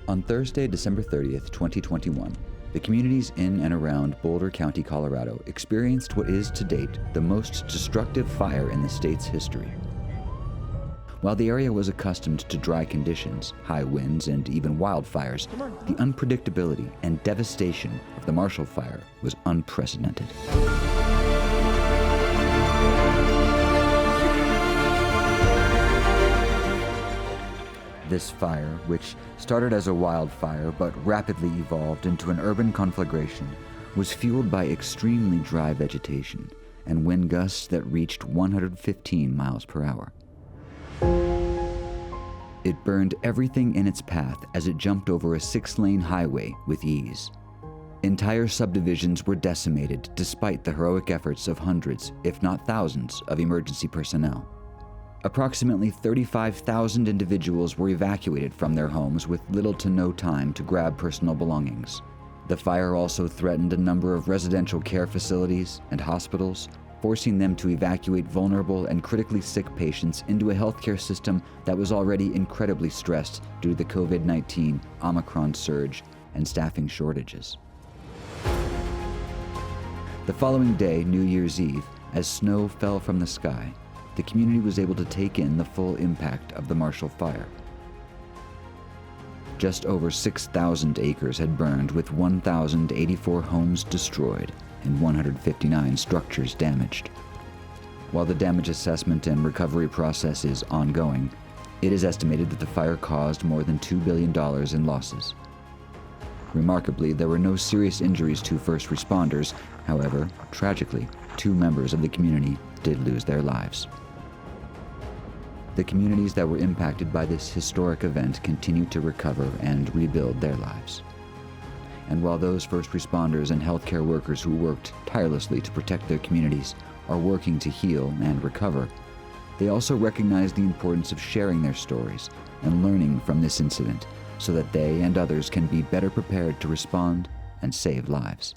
On Thursday, December 30th, 2021, the communities in and around Boulder County, Colorado experienced what is to date the most destructive fire in the state's history. While the area was accustomed to dry conditions, high winds, and even wildfires, the unpredictability and devastation of the Marshall Fire was unprecedented. This fire, which started as a wildfire but rapidly evolved into an urban conflagration, was fueled by extremely dry vegetation and wind gusts that reached 115 miles per hour. It burned everything in its path as it jumped over a 6-lane highway with ease. Entire subdivisions were decimated despite the heroic efforts of hundreds, if not thousands, of emergency personnel. Approximately 35,000 individuals were evacuated from their homes with little to no time to grab personal belongings. The fire also threatened a number of residential care facilities and hospitals, forcing them to evacuate vulnerable and critically sick patients into a healthcare system that was already incredibly stressed due to the COVID-19 Omicron surge and staffing shortages. The following day, New Year's Eve, as snow fell from the sky, the community was able to take in the full impact of the Marshall Fire. Just over 6,000 acres had burned, with 1,084 homes destroyed and 159 structures damaged. While the damage assessment and recovery process is ongoing, it is estimated that the fire caused more than $2 billion in losses. Remarkably, there were no serious injuries to first responders. However, tragically, 2 members of the community did lose their lives. The communities that were impacted by this historic event continue to recover and rebuild their lives. And while those first responders and healthcare workers who worked tirelessly to protect their communities are working to heal and recover, they also recognize the importance of sharing their stories and learning from this incident so that they and others can be better prepared to respond and save lives.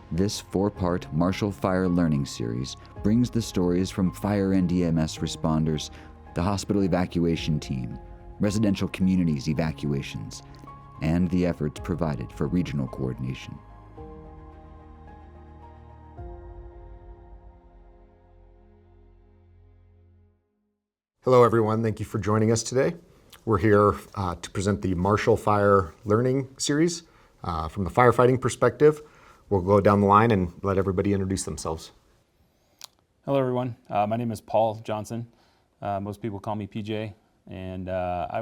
This 4-part Marshall Fire Learning Series brings the stories from fire and EMS responders, the hospital evacuation team, residential communities evacuations, and the efforts provided for regional coordination. Hello everyone, thank you for joining us today. We're here to present the Marshall Fire Learning Series. From the firefighting perspective, we'll go down the line and let everybody introduce themselves. Hello everyone, my name is Paul Johnson. Most people call me PJ, and I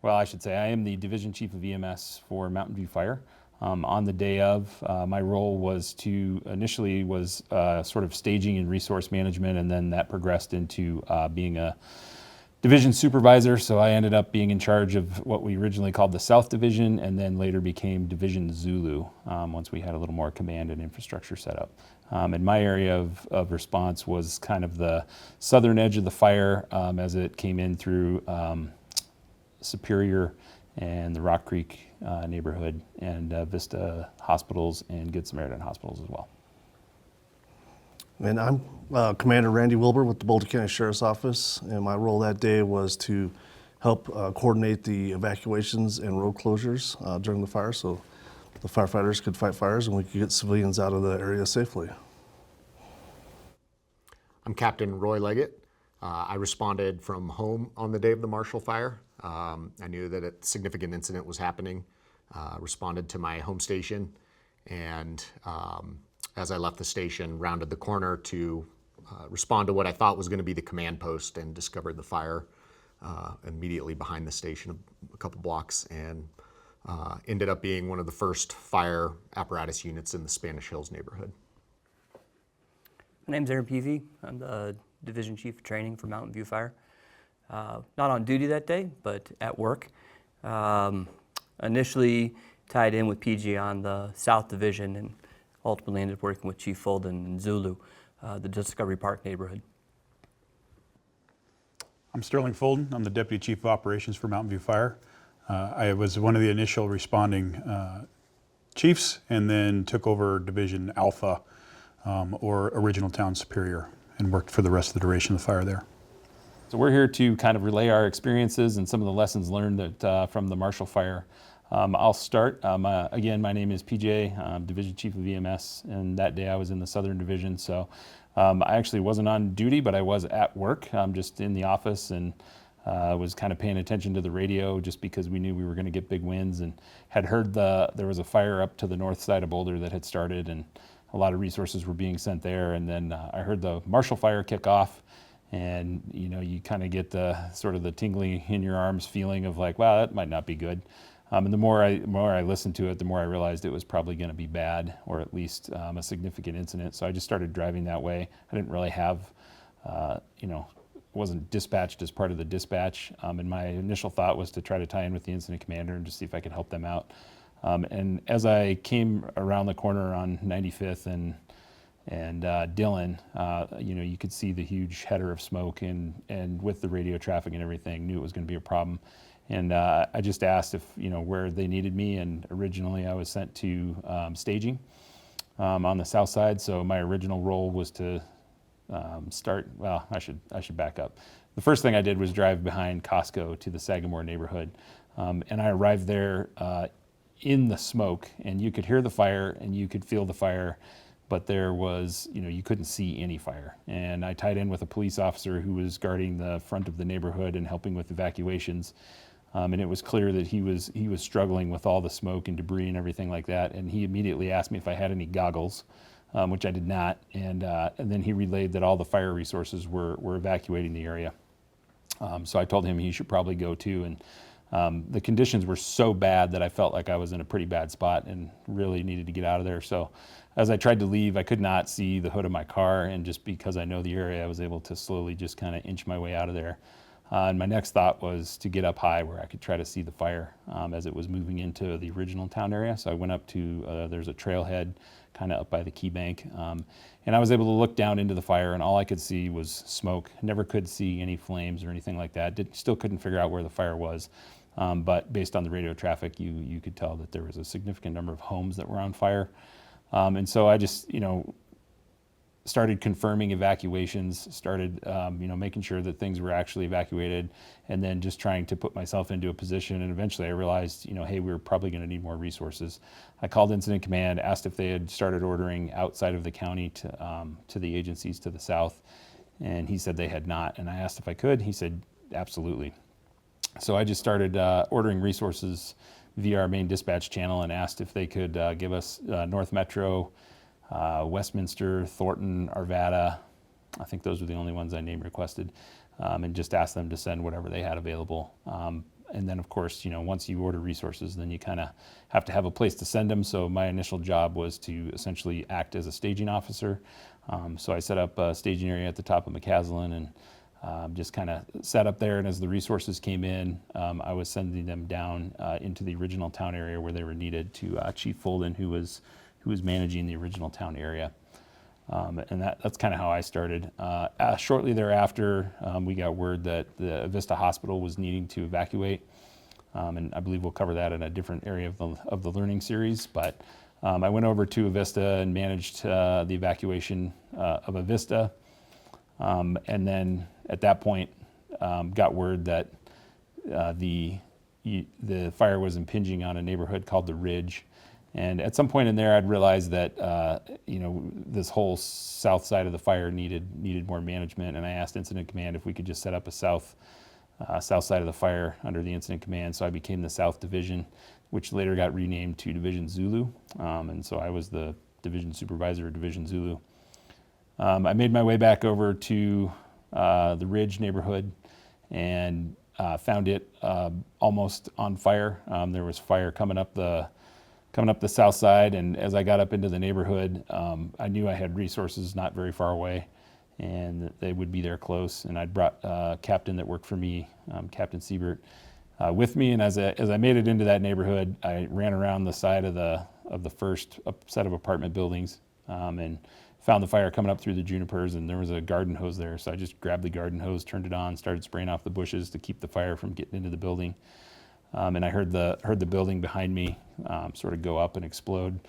am the Division Chief of EMS for Mountain View Fire. On the day of, my role was initially sort of staging and resource management, and then that progressed into being a division supervisor. So I ended up being in charge of what we originally called the South Division, and then later became Division Zulu once we had a little more command and infrastructure set up. And my area of response was kind of the southern edge of the fire as it came in through Superior and the Rock Creek neighborhood, and Vista Hospitals and Good Samaritan Hospitals as well. And I'm Commander Randy Wilbur with the Boulder County Sheriff's Office, and my role that day was to help coordinate the evacuations and road closures during the fire, so the firefighters could fight fires and we could get civilians out of the area safely. I'm Captain Roy Leggett. I responded from home on the day of the Marshall Fire. I knew that a significant incident was happening, responded to my home station, and as I left the station, rounded the corner to respond to what I thought was going to be the command post, and discovered the fire immediately behind the station a couple blocks, and ended up being one of the first fire apparatus units in the Spanish Hills neighborhood. My name's Aaron Peavy. I'm the Division Chief of Training for Mountain View Fire. Not on duty that day, but at work. Initially tied in with PG on the South Division, and ultimately ended up working with Chief Folden in Zulu, the Discovery Park neighborhood. I'm Sterling Folden. I'm the Deputy Chief of Operations for Mountain View Fire. I was one of the initial responding chiefs, and then took over Division Alpha, or Original Town Superior, and worked for the rest of the duration of the fire there. So we're here to kind of relay our experiences and some of the lessons learned that, from the Marshall Fire. I'll start. Again, my name is PJ, I'm Division Chief of EMS, and that day I was in the Southern Division. So I actually wasn't on duty, but I was at work, just in the office, and was kind of paying attention to the radio just because we knew we were going to get big winds, and had heard there was a fire up to the north side of Boulder that had started, and a lot of resources were being sent there. And then I heard the Marshall Fire kick off, and you kind of get the sort of the tingling in your arms feeling of like, wow, that might not be good. And the more I listened to it, the more I realized it was probably going to be bad, or at least a significant incident. So I just started driving that way. I didn't really have, wasn't dispatched as part of the dispatch. And my initial thought was to try to tie in with the incident commander and just see if I could help them out. And as I came around the corner on 95th and Dillon, you could see the huge header of smoke, and with the radio traffic and everything, knew it was going to be a problem. And I just asked if, where they needed me, and originally I was sent to staging on the south side. So my original role was to I should back up. The first thing I did was drive behind Costco to the Sagamore neighborhood. And I arrived there in the smoke, and you could hear the fire and you could feel the fire, but there was, you couldn't see any fire. And I tied in with a police officer who was guarding the front of the neighborhood and helping with evacuations. And it was clear that he was struggling with all the smoke and debris and everything like that. And he immediately asked me if I had any goggles, which I did not. And then he relayed that all the fire resources were evacuating the area. So I told him he should probably go too. And the conditions were so bad that I felt like I was in a pretty bad spot and really needed to get out of there. So as I tried to leave, I could not see the hood of my car. And just because I know the area, I was able to slowly just kind of inch my way out of there. And my next thought was to get up high where I could try to see the fire as it was moving into the original town area. So I went up to, there's a trailhead kind of up by the Key Bank. And I was able to look down into the fire, and all I could see was smoke. Never could see any flames or anything like that. Still couldn't figure out where the fire was. But based on the radio traffic, you could tell that there was a significant number of homes that were on fire. And so I just, started confirming evacuations, started, making sure that things were actually evacuated, and then just trying to put myself into a position. And eventually I realized, hey, we were probably going to need more resources. I called Incident Command, asked if they had started ordering outside of the county to the agencies to the south, and he said they had not. And I asked if I could. He said, absolutely. So I just started ordering resources via our main dispatch channel and asked if they could give us North Metro, Westminster, Thornton, Arvada. I think those were the only ones I name requested, and just asked them to send whatever they had available. And then, of course, once you order resources, then you kind of have to have a place to send them. So my initial job was to essentially act as a staging officer. So I set up a staging area at the top of McCaslin and just kind of sat up there. And as the resources came in, I was sending them down into the original town area where they were needed to Chief Folden, who was managing the original town area. And that's kind of how I started. Shortly thereafter, we got word that the Avista Hospital was needing to evacuate. And I believe we'll cover that in a different area of the learning series. But I went over to Avista and managed the evacuation of Avista. And then at that point, got word that the fire was impinging on a neighborhood called the Ridge. And at some point in there, I'd realized that this whole south side of the fire needed more management. And I asked Incident Command if we could just set up a south side of the fire under the Incident Command. So I became the South Division, which later got renamed to Division Zulu. And so I was the Division Supervisor of Division Zulu. I made my way back over to the Ridge neighborhood and found it almost on fire. There was fire coming up the south side, and as I got up into the neighborhood, I knew I had resources not very far away, and that they would be there close. And I'd brought a captain that worked for me, Captain Siebert, with me. And as I made it into that neighborhood, I ran around the side of the first set of apartment buildings and found the fire coming up through the junipers, and there was a garden hose there. So I just grabbed the garden hose, turned it on, started spraying off the bushes to keep the fire from getting into the building. And I heard the building behind me sort of go up and explode.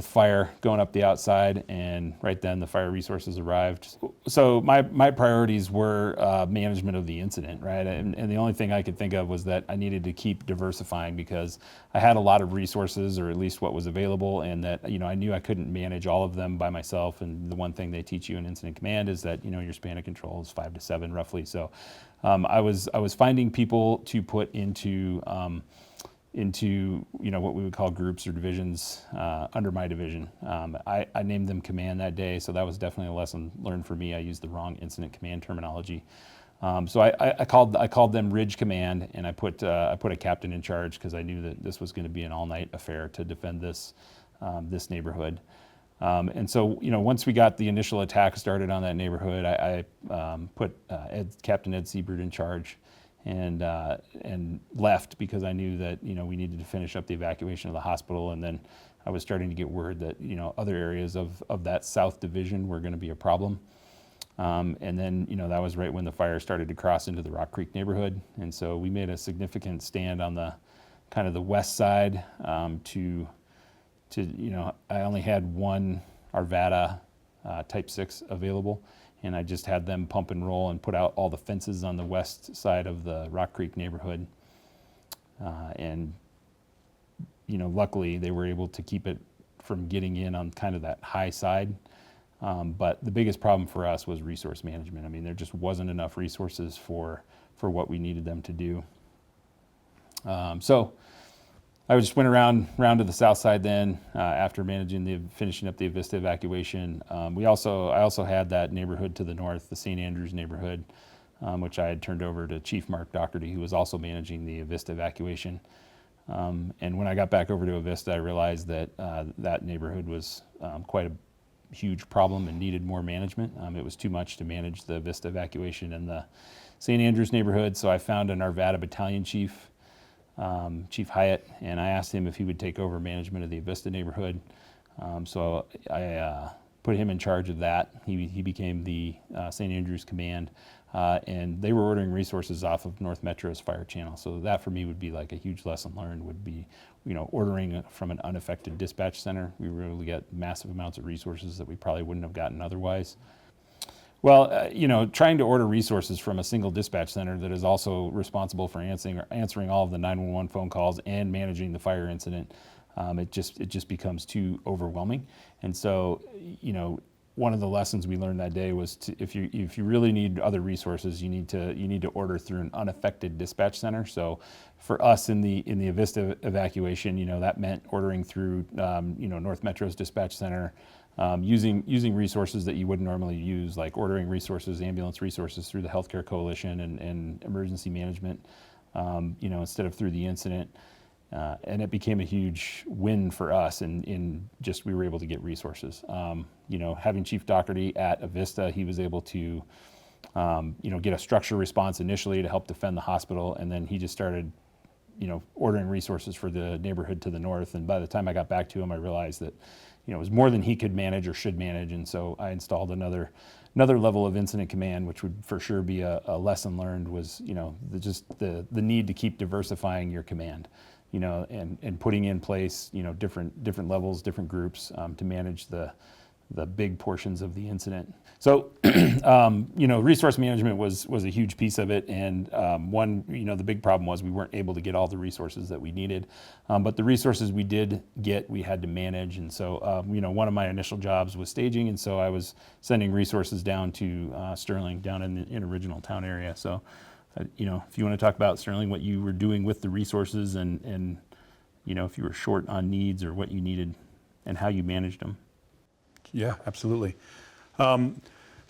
fire going up the outside, and right then the fire resources arrived. So my priorities were management of the incident, right? And the only thing I could think of was that I needed to keep diversifying because I had a lot of resources, or at least what was available, and that I knew I couldn't manage all of them by myself. And the one thing they teach you in incident command is that your span of control is 5 to 7 roughly. So I was finding people to put into what we would call groups or divisions under my division. I named them command that day, so that was definitely a lesson learned for me. I used the wrong incident command terminology. So I called them Ridge Command, and I put a captain in charge because I knew that this was going to be an all-night affair to defend this neighborhood. And so once we got the initial attack started on that neighborhood, I put Captain Ed Siebert in charge. And left because I knew that we needed to finish up the evacuation of the hospital, and then I was starting to get word that other areas of that South Division were going to be a problem. And then that was right when the fire started to cross into the Rock Creek neighborhood, and so we made a significant stand on the kind of the west side. I only had one Arvada Type 6 available. And I just had them pump and roll and put out all the fences on the west side of the Rock Creek neighborhood. And luckily they were able to keep it from getting in on kind of that high side. But the biggest problem for us was resource management. I mean, there just wasn't enough resources for what we needed them to do. So I just went around to the south side then after finishing up the Avista evacuation. I also had that neighborhood to the north, the St. Andrews neighborhood, which I had turned over to Chief Mark Doherty, who was also managing the Avista evacuation. And when I got back over to Avista, I realized that that neighborhood was quite a huge problem and needed more management. It was too much to manage the Avista evacuation in the St. Andrews neighborhood, so I found an Arvada battalion chief, Chief Hyatt, and I asked him if he would take over management of the Avista neighborhood. So I put him in charge of that. He became the St. Andrews Command, and they were ordering resources off of North Metro's fire channel. So that for me would be like a huge lesson learned, would be ordering from an unaffected dispatch center. We were able to get massive amounts of resources that we probably wouldn't have gotten otherwise. Well, trying to order resources from a single dispatch center that is also responsible for answering all of the 911 phone calls and managing the fire incident, it just becomes too overwhelming. And so, one of the lessons we learned that day was if you really need other resources, you need to order through an unaffected dispatch center. So, for us in the Avista evacuation, that meant ordering through North Metro's dispatch center. Using resources that you wouldn't normally use, like ordering resources, ambulance resources through the Healthcare Coalition and emergency management, instead of through the incident. And it became a huge win for us in just we were able to get resources. Having Chief Doherty at Avista, he was able to, get a structure response initially to help defend the hospital, and then he just started, ordering resources for the neighborhood to the north. And by the time I got back to him, I realized that it was more than he could manage or should manage, and so I installed another level of incident command, which would for sure be a lesson learned, was the need to keep diversifying your command, and putting in place different levels, different groups to manage the big portions of the incident. So, resource management was a huge piece of it, and the big problem was we weren't able to get all the resources that we needed, but the resources we did get, we had to manage, and so, one of my initial jobs was staging, and so I was sending resources down to Sterling, down in original town area. So, if you want to talk about Sterling, what you were doing with the resources, and if you were short on needs or what you needed, and how you managed them. Yeah, absolutely.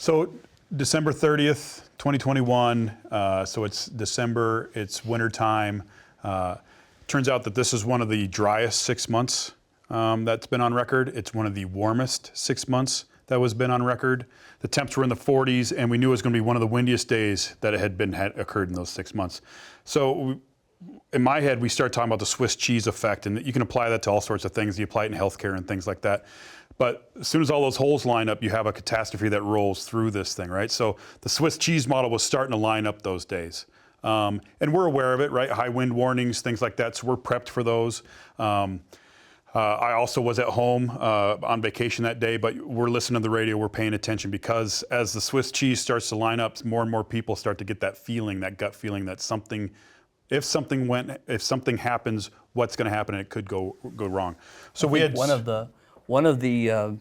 So December 30th, 2021, so it's December, it's winter time. Turns out that this is one of the driest 6 months that's been on record. It's one of the warmest 6 months that was been on record. The temps were in the 40s, and we knew it was going to be one of the windiest days that had occurred in those 6 months. So in my head, we start talking about the Swiss cheese effect, and you can apply that to all sorts of things. You apply it in healthcare and things like that. But as soon as all those holes line up, you have a catastrophe that rolls through this thing, right? So the Swiss cheese model was starting to line up those days. And we're aware of it, right? High wind warnings, things like that. So we're prepped for those. I also was at home on vacation that day, but we're listening to the radio, we're paying attention, because as the Swiss cheese starts to line up, more and more people start to get that feeling, that gut feeling that if something happens, what's going to happen, and it could go wrong. So we had one of the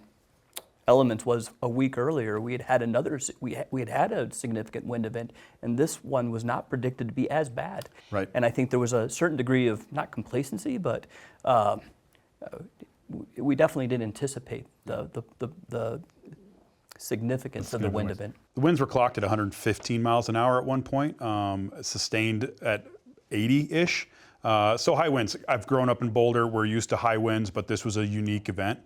elements was a week earlier we had had a significant wind event, and this one was not predicted to be as bad. Right. And I think there was a certain degree of not complacency, but we definitely didn't anticipate the significance of the wind event. The winds were clocked at 115 miles an hour at one point, sustained at 80-ish. So high winds. I've grown up in Boulder. We're used to high winds, but this was a unique event.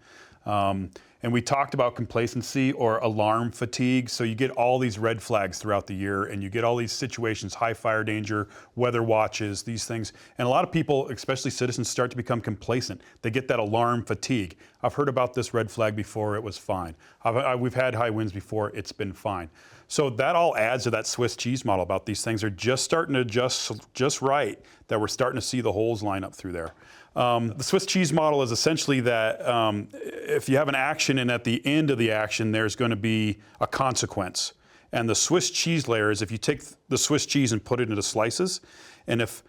And we talked about complacency or alarm fatigue. So you get all these red flags throughout the year, and you get all these situations, high fire danger, weather watches, these things. And a lot of people, especially citizens, start to become complacent. They get that alarm fatigue. I've heard about this red flag before, it was fine. We've had high winds before, it's been fine. So that all adds to that Swiss cheese model about these things are just starting to adjust just right, that we're starting to see the holes line up through there. The Swiss cheese model is essentially that if you have an action and at the end of the action there's going to be a consequence. And the Swiss cheese layer is if you take the Swiss cheese and put it into slices, and if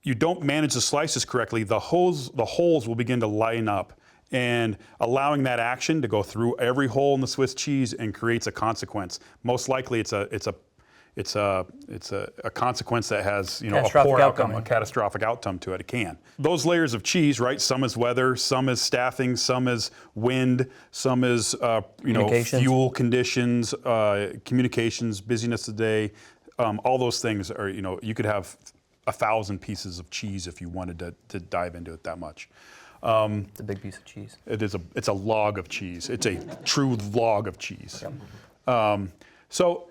you don't manage the slices correctly, the holes will begin to line up, and allowing that action to go through every hole in the Swiss cheese and creates a consequence. Most likely it's a consequence that has, you know, a poor outcome, a catastrophic outcome to it. It can. Those layers of cheese, right? Some is weather, some is staffing, some is wind, some is fuel conditions, communications, busyness of the day. All those things are, you know, you could have 1,000 pieces of cheese if you wanted to dive into it that much. It's a big piece of cheese. It's a log of cheese. It's a true log of cheese. Yep. So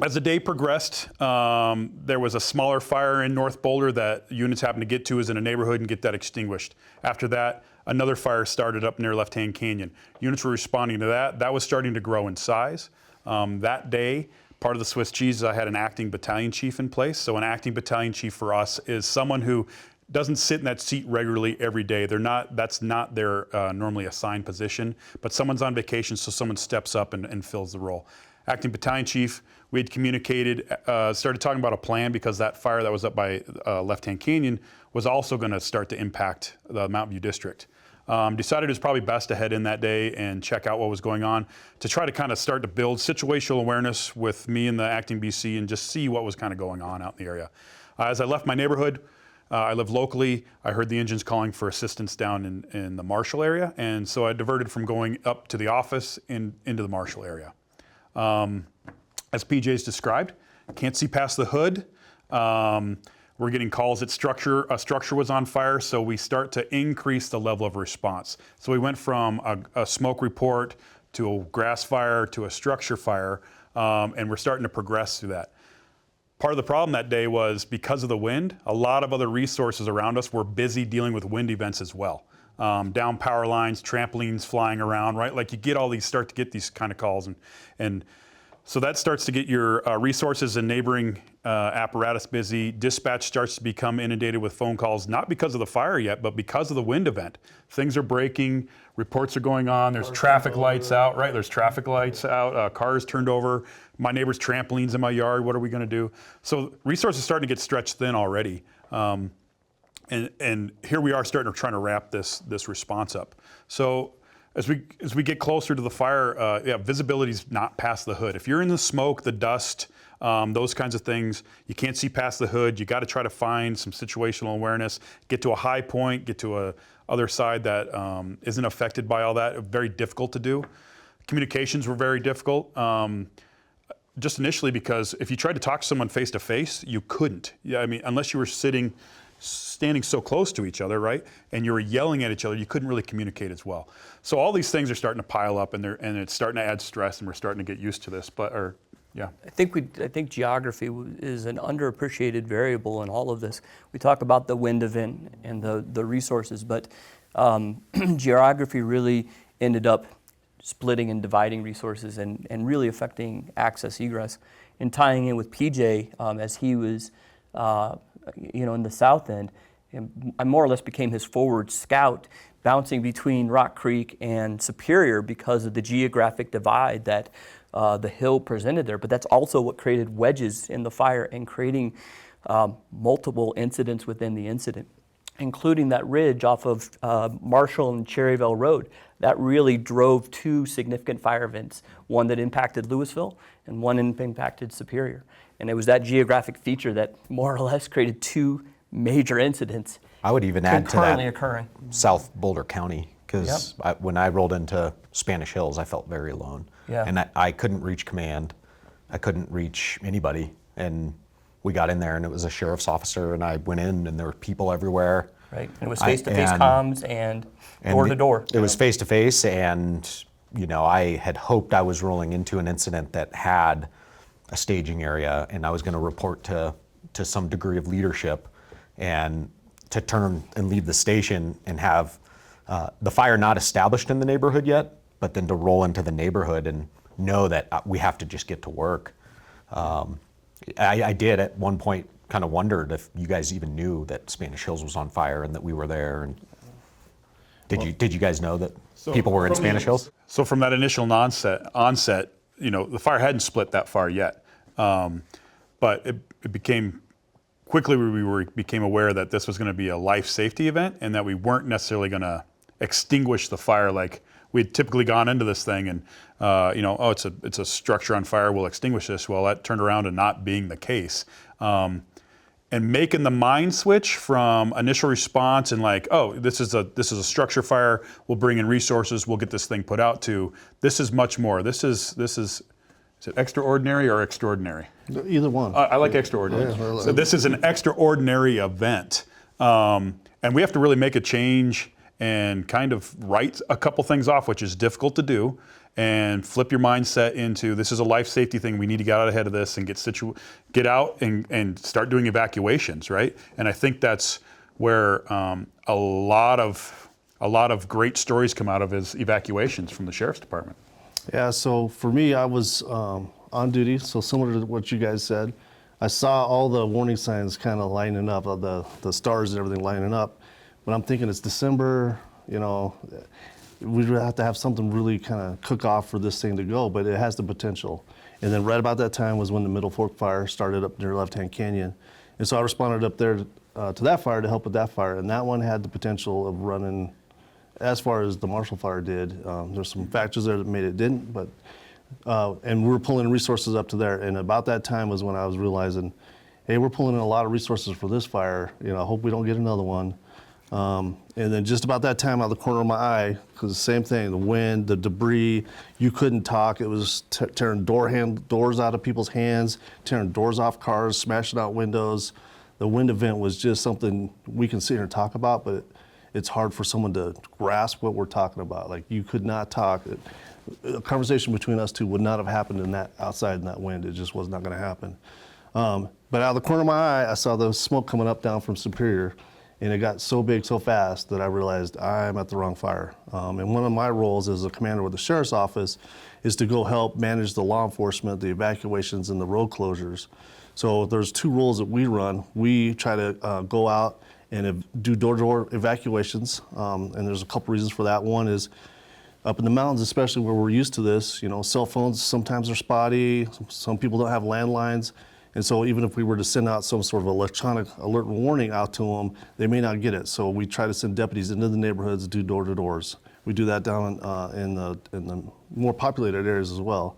as the day progressed, there was a smaller fire in North Boulder that units happened to get to as in a neighborhood and get that extinguished. After that, another fire started up near Left Hand Canyon. Units were responding to that. That was starting to grow in size. That day, part of the Swiss cheese is I had an acting battalion chief in place. So an acting battalion chief for us is someone who doesn't sit in that seat regularly every day. That's not their normally assigned position, but someone's on vacation, so someone steps up and fills the role. Acting battalion chief, we had communicated, started talking about a plan because that fire that was up by Left Hand Canyon was also going to start to impact the Mountain View district. Decided it was probably best to head in that day and check out what was going on to try to kind of start to build situational awareness with me and the acting BC and just see what was kind of going on out in the area. As I left my neighborhood, I live locally. I heard the engines calling for assistance down in the Marshall area, and so I diverted from going up to the office into the Marshall area. As PJ's described, can't see past the hood. We're getting calls that a structure was on fire, so we start to increase the level of response. So we went from a smoke report to a grass fire to a structure fire, and we're starting to progress through that. Part of the problem that day was because of the wind, a lot of other resources around us were busy dealing with wind events as well. Down power lines, trampolines flying around, right? Like you start to get these kind of calls, and so that starts to get your resources and neighboring apparatus busy. Dispatch starts to become inundated with phone calls, not because of the fire yet, but because of the wind event. Things are breaking, reports are going on, there's traffic lights out, right? There's traffic lights out, cars turned over, my neighbor's trampolines in my yard, what are we gonna do? So resources starting to get stretched thin already. And here we are starting to try to wrap this response up. So as we get closer to the fire, visibility's not past the hood. If you're in the smoke, the dust, those kinds of things, you can't see past the hood. You got to try to find some situational awareness, get to a high point, get to a other side that isn't affected by all that. Very difficult to do. Communications were very difficult. Just initially because if you tried to talk to someone face to face, you couldn't. Yeah, I mean, unless you were standing so close to each other, right? And you were yelling at each other, you couldn't really communicate as well. So all these things are starting to pile up, and it's starting to add stress, and we're starting to get used to this. I think geography is an underappreciated variable in all of this. We talk about the wind event and the resources, but geography really ended up splitting and dividing resources and really affecting access egress, and tying in with PJ as he was in the south end. I more or less became his forward scout bouncing between Rock Creek and Superior because of the geographic divide that the hill presented there. But that's also what created wedges in the fire and creating multiple incidents within the incident, including that ridge off of Marshall and Cherryville Road. That really drove two significant fire events, one that impacted Louisville and one impacted Superior. And it was that geographic feature that more or less created two major incidents I would even add to concurrently that occurring. South Boulder County, because when I rolled into Spanish Hills, I felt very alone. Yeah. And I couldn't reach command. I couldn't reach anybody. And we got in there, and it was a sheriff's officer, and I went in, and there were people everywhere. Right, and it was face-to-face comms and door-to-door. It was face-to-face, and I had hoped I was rolling into an incident that had a staging area, and I was going to report to some degree of leadership, and to turn and leave the station and have the fire not established in the neighborhood yet, but then to roll into the neighborhood and know that we have to just get to work. I did at one point kind of wondered if you guys even knew that Spanish Hills was on fire and that we were there. And did you guys know that people were in Spanish Hills? So from that initial onset, the fire hadn't split that far yet, but it became quickly we became aware that this was going to be a life safety event, and that we weren't necessarily going to extinguish the fire like we'd typically gone into this thing, and it's a structure on fire, we'll extinguish this. Well, that turned around to not being the case. And making the mind switch from initial response and like, oh, this is a structure fire, we'll bring in resources, we'll get this thing put out, to this is much more. This is it extraordinary or extraordinary? Either one. I like extraordinary. Yeah. So this is an extraordinary event. And we have to really make a change and kind of write a couple things off, which is difficult to do, and flip your mindset into this is a life safety thing. We need to get out ahead of this and get out and start doing evacuations, right? And I think that's where a lot of great stories come out of is evacuations from the sheriff's department. Yeah, so for me, I was on duty, so similar to what you guys said. I saw all the warning signs kind of lining up, the stars and everything lining up. But I'm thinking it's December, we would have to have something really kind of cook off for this thing to go, but it has the potential. And then right about that time was when the Middle Fork fire started up near Left Hand Canyon. And so I responded up there to that fire to help with that fire. And that one had the potential of running as far as the Marshall fire did. There's some factors there that made it didn't, but, and we were pulling resources up to there. And about that time was when I was realizing, hey, we're pulling in a lot of resources for this fire. I hope we don't get another one. And then just about that time, out of the corner of my eye, because the same thing, the wind, the debris, you couldn't talk. It was tearing doors out of people's hands, tearing doors off cars, smashing out windows. The wind event was just something we can sit here and talk about, but it's hard for someone to grasp what we're talking about. Like, you could not talk. A conversation between us two would not have happened outside in that wind. It just was not going to happen. But out of the corner of my eye, I saw the smoke coming up down from Superior. And it got so big so fast that I realized I'm at the wrong fire. And one of my roles as a commander with the sheriff's office is to go help manage the law enforcement, the evacuations, and the road closures. So there's two roles that we run. We try to go out and do door-to-door evacuations, and there's a couple reasons for that. One is up in the mountains, especially where we're used to this, cell phones sometimes are spotty, some people don't have landlines. And so even if we were to send out some sort of electronic alert and warning out to them, they may not get it. So we try to send deputies into the neighborhoods to do door-to-doors. We do that down in the more populated areas as well.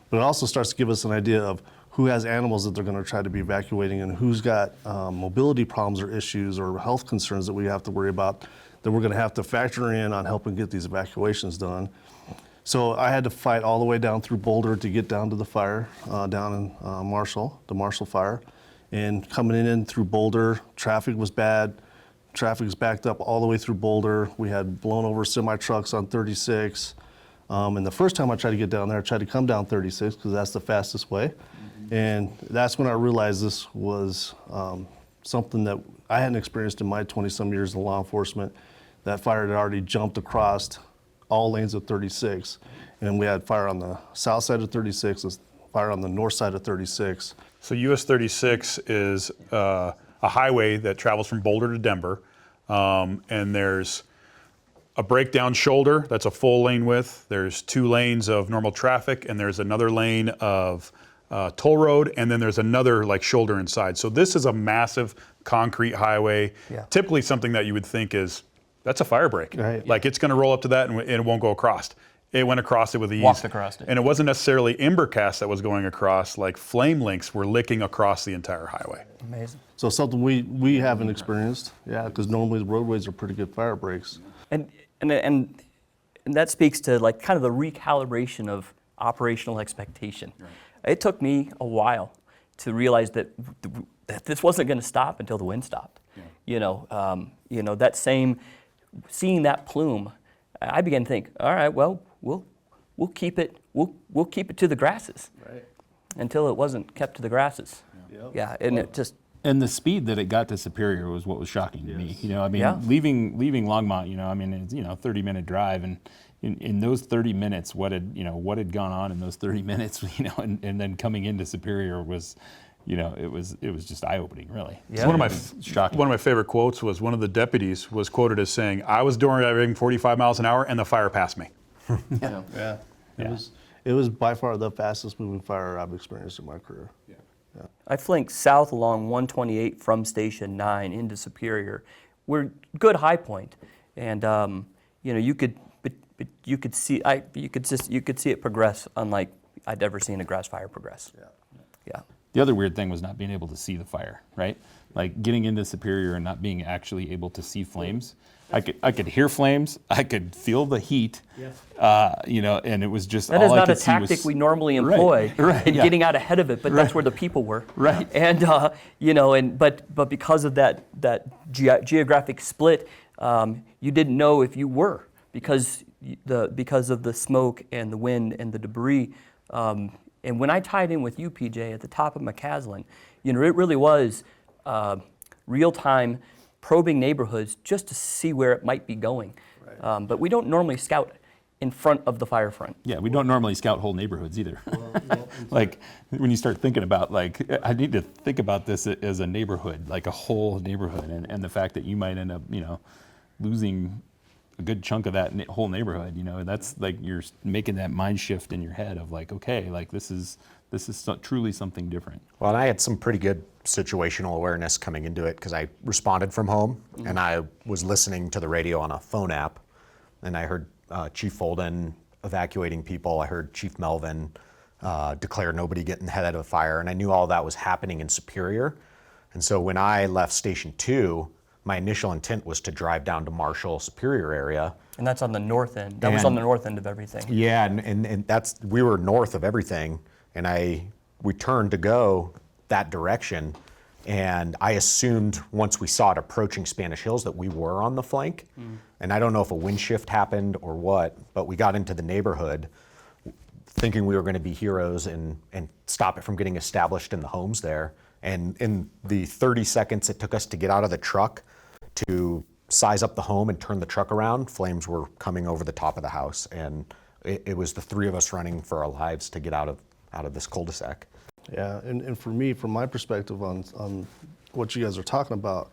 But it also starts to give us an idea of who has animals that they're going to try to be evacuating and who's got mobility problems or issues or health concerns that we have to worry about that we're going to have to factor in on helping get these evacuations done. So I had to fight all the way down through Boulder to get down to the fire down in Marshall, the Marshall fire. And coming in through Boulder, traffic was bad. Traffic was backed up all the way through Boulder. We had blown over semi-trucks on 36. And the first time I tried to get down there, I tried to come down 36 because that's the fastest way. And that's when I realized this was something that I hadn't experienced in my 20-some years in law enforcement. That fire had already jumped across all lanes of 36. And we had fire on the south side of 36, fire on the north side of 36. So US 36 is a highway that travels from Boulder to Denver. And there's a breakdown shoulder that's a full lane width. There's 2 lanes of normal traffic, and there's another lane of toll road, and then there's another like shoulder inside. So this is a massive concrete highway. Yeah. Typically something that you would think is, that's a fire break. Right. Like it's gonna roll up to that and it won't go across. It went across it with ease. Walked across it. And it wasn't necessarily Embercast that was going across, like flame links were licking across the entire highway. Amazing. So something we haven't experienced, yeah, because normally the roadways are pretty good fire breaks. And that speaks to like kind of the recalibration of operational expectation. It took me a while to realize that this wasn't going to stop until the wind stopped. Yeah. That same seeing that plume, I began to think, all right, well, we'll keep it to the grasses, Right. until it wasn't kept to the grasses. Yep. Yeah, and it just. And the speed that it got to Superior was what was shocking to me. Yeah. Leaving Longmont, it's 30-minute drive, and in those 30 minutes, what had gone on in those 30 minutes, and then coming into Superior was, it was just eye-opening, really. Yeah. One of my shocking. One of my favorite quotes was one of the deputies was quoted as saying, "I was driving 45 miles an hour and the fire passed me." Yeah. It was by far the fastest moving fire I've experienced in my career. Yeah. I flanked south along 128 from Station 9 into Superior. We're good high point, and you could see it progress unlike I'd ever seen a grass fire progress. Yeah. The other weird thing was not being able to see the fire, right? Like getting into Superior and not being actually able to see flames. I could hear flames, I could feel the heat, and it was just That all is I not a could see was- tactic we normally employ Right, in yeah. getting out ahead of it, but that's where the people were. Right. And but because of that geographic split, you didn't know if you were because of the smoke and the wind and the debris. And when I tied in with you, PJ, at the top of McCaslin, it really was real-time probing neighborhoods just to see where it might be going. Right. But we don't normally scout in front of the fire front. Yeah, we don't normally scout whole neighborhoods either. Like when you start thinking about I need to think about this as a neighborhood, like a whole neighborhood, and the fact that you might end up, losing a good chunk of that whole neighborhood. That's like you're making that mind shift in your head of like, okay, like this is truly something different. Well, and I had some pretty good situational awareness coming into it because I responded from home and I was listening to the radio on a phone app, and I heard Chief Folden evacuating people. I heard Chief Melvin declare nobody getting head out of the fire, and I knew all that was happening in Superior. And so when I left Station 2, my initial intent was to drive down to Marshall, Superior area. And that's on the north end. That was And- on the north end of everything. Yeah, and we were north of everything, and we turned to go that direction, and I assumed once we saw it approaching Spanish Hills that we were on the flank. And I don't know if a wind shift happened or what, but we got into the neighborhood thinking we were going to be heroes and stop it from getting established in the homes there. And in the 30 seconds it took us to get out of the truck to size up the home and turn the truck around, flames were coming over the top of the house, and it was the 3 of us running for our lives to get out of this cul-de-sac. Yeah, and for me, from my perspective on what you guys are talking about,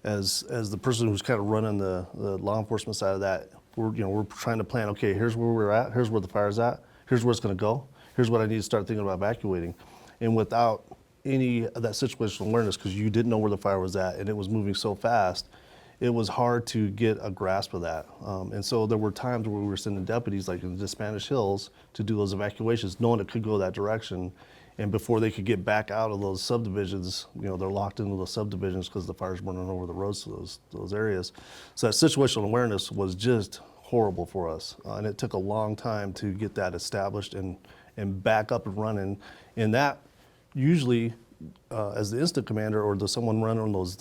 as the person who's kind of running the law enforcement side of that, we're trying to plan. Okay, here's where we're at. Here's where the fire's at. Here's where it's going to go. Here's what I need to start thinking about evacuating. And without any of that situational awareness, because you didn't know where the fire was at and it was moving so fast, it was hard to get a grasp of that. And so there were times where we were sending deputies like in the Spanish Hills to do those evacuations, knowing it could go that direction. And before they could get back out of those subdivisions, they're locked into those subdivisions because the fire's burning over the roads to those areas. So that situational awareness was just horrible for us. And it took a long time to get that established and back up and running. And that usually, as the instant commander or someone running those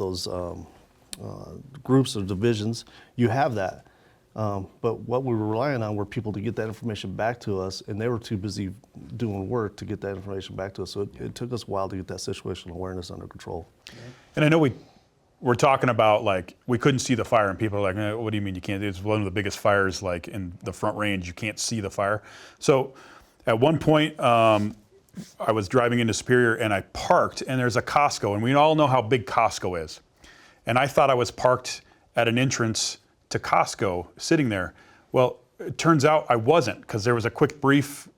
groups or divisions, you have that. But what we were relying on were people to get that information back to us, and they were too busy doing work to get that information back to us. So it took us a while to get that situational awareness under control. And I know we're talking about like we couldn't see the fire, and people are like, "What do you mean you can't?" It's one of the biggest fires like in the Front Range. You can't see the fire. So at one point, I was driving into Superior and I parked, and there's a Costco, and we all know how big Costco is. And I thought I was parked at an entrance to Costco sitting there. Well, it turns out I wasn't, because there was a quick brief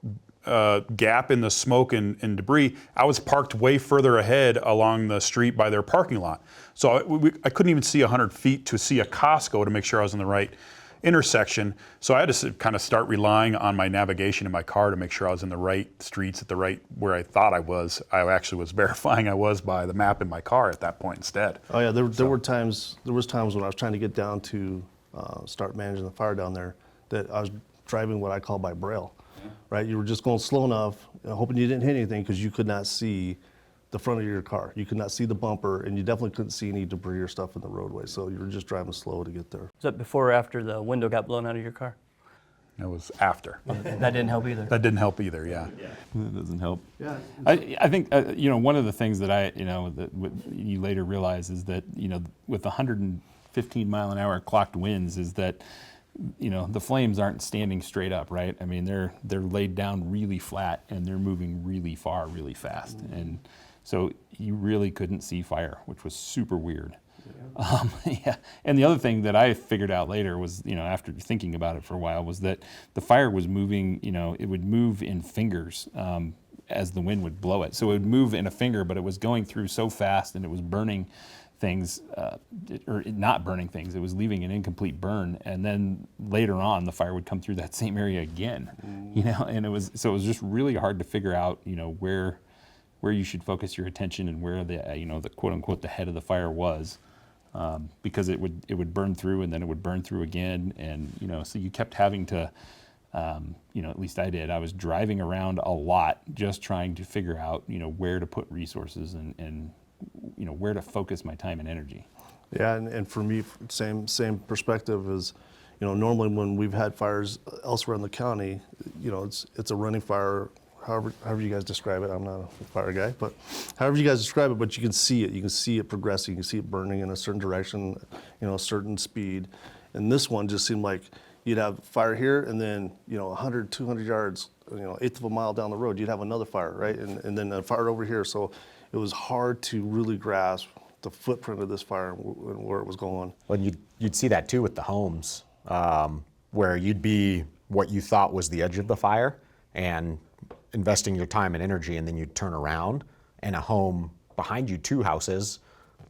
gap in the smoke and debris. I was parked way further ahead along the street by their parking lot. So I couldn't even see 100 feet to see a Costco to make sure I was in the right intersection. So I had to kind of start relying on my navigation in my car to make sure I was in the right streets at the right, where I thought I was. I actually was verifying I was by the map in my car at that point instead. Oh yeah, there was times when I was trying to get down to start managing the fire down there that I was driving what I call by braille, right? You were just going slow enough, hoping you didn't hit anything, because you could not see the front of your car. You could not see the bumper, and you definitely couldn't see any debris or stuff in the roadway. So you were just driving slow to get there. Was that before or after the window got blown out of your car? It was after. That didn't help either. That didn't help either, yeah. That doesn't help. Yeah. I think, one of the things that you later realize is that, with 115 mile an hour clocked winds is that, the flames aren't standing straight up, right? I mean, they're laid down really flat and they're moving really far, really fast. And so you really couldn't see fire, which was super weird. Yeah. And the other thing that I figured out later was, after thinking about it for a while, was that the fire was moving, it would move in fingers as the wind would blow it. So it would move in a finger, but it was going through so fast and it was burning things, or not burning things. It was leaving an incomplete burn. And then later on, the fire would come through that same area again, and it was just really hard to figure out, where you should focus your attention and where the quote unquote the head of the fire was, because it would burn through and then it would burn through again, and so you kept having to, at least I did. I was driving around a lot just trying to figure out where to put resources and where to focus my time and energy. Yeah, and for me, same perspective is, normally when we've had fires elsewhere in the county, it's a running fire. However you guys describe it, I'm not a fire guy, but however you guys describe it, but you can see it progressing, you can see it burning in a certain direction, a certain speed. And this one just seemed like you'd have fire here, and then 100, 200 yards, eighth of a mile down the road, you'd have another fire, right? And then a fire over here. So it was hard to really grasp the footprint of this fire and where it was going. Well, you'd see that too with the homes, where you'd be what you thought was the edge of the fire and investing your time and energy, and then you'd turn around and a home behind you, two houses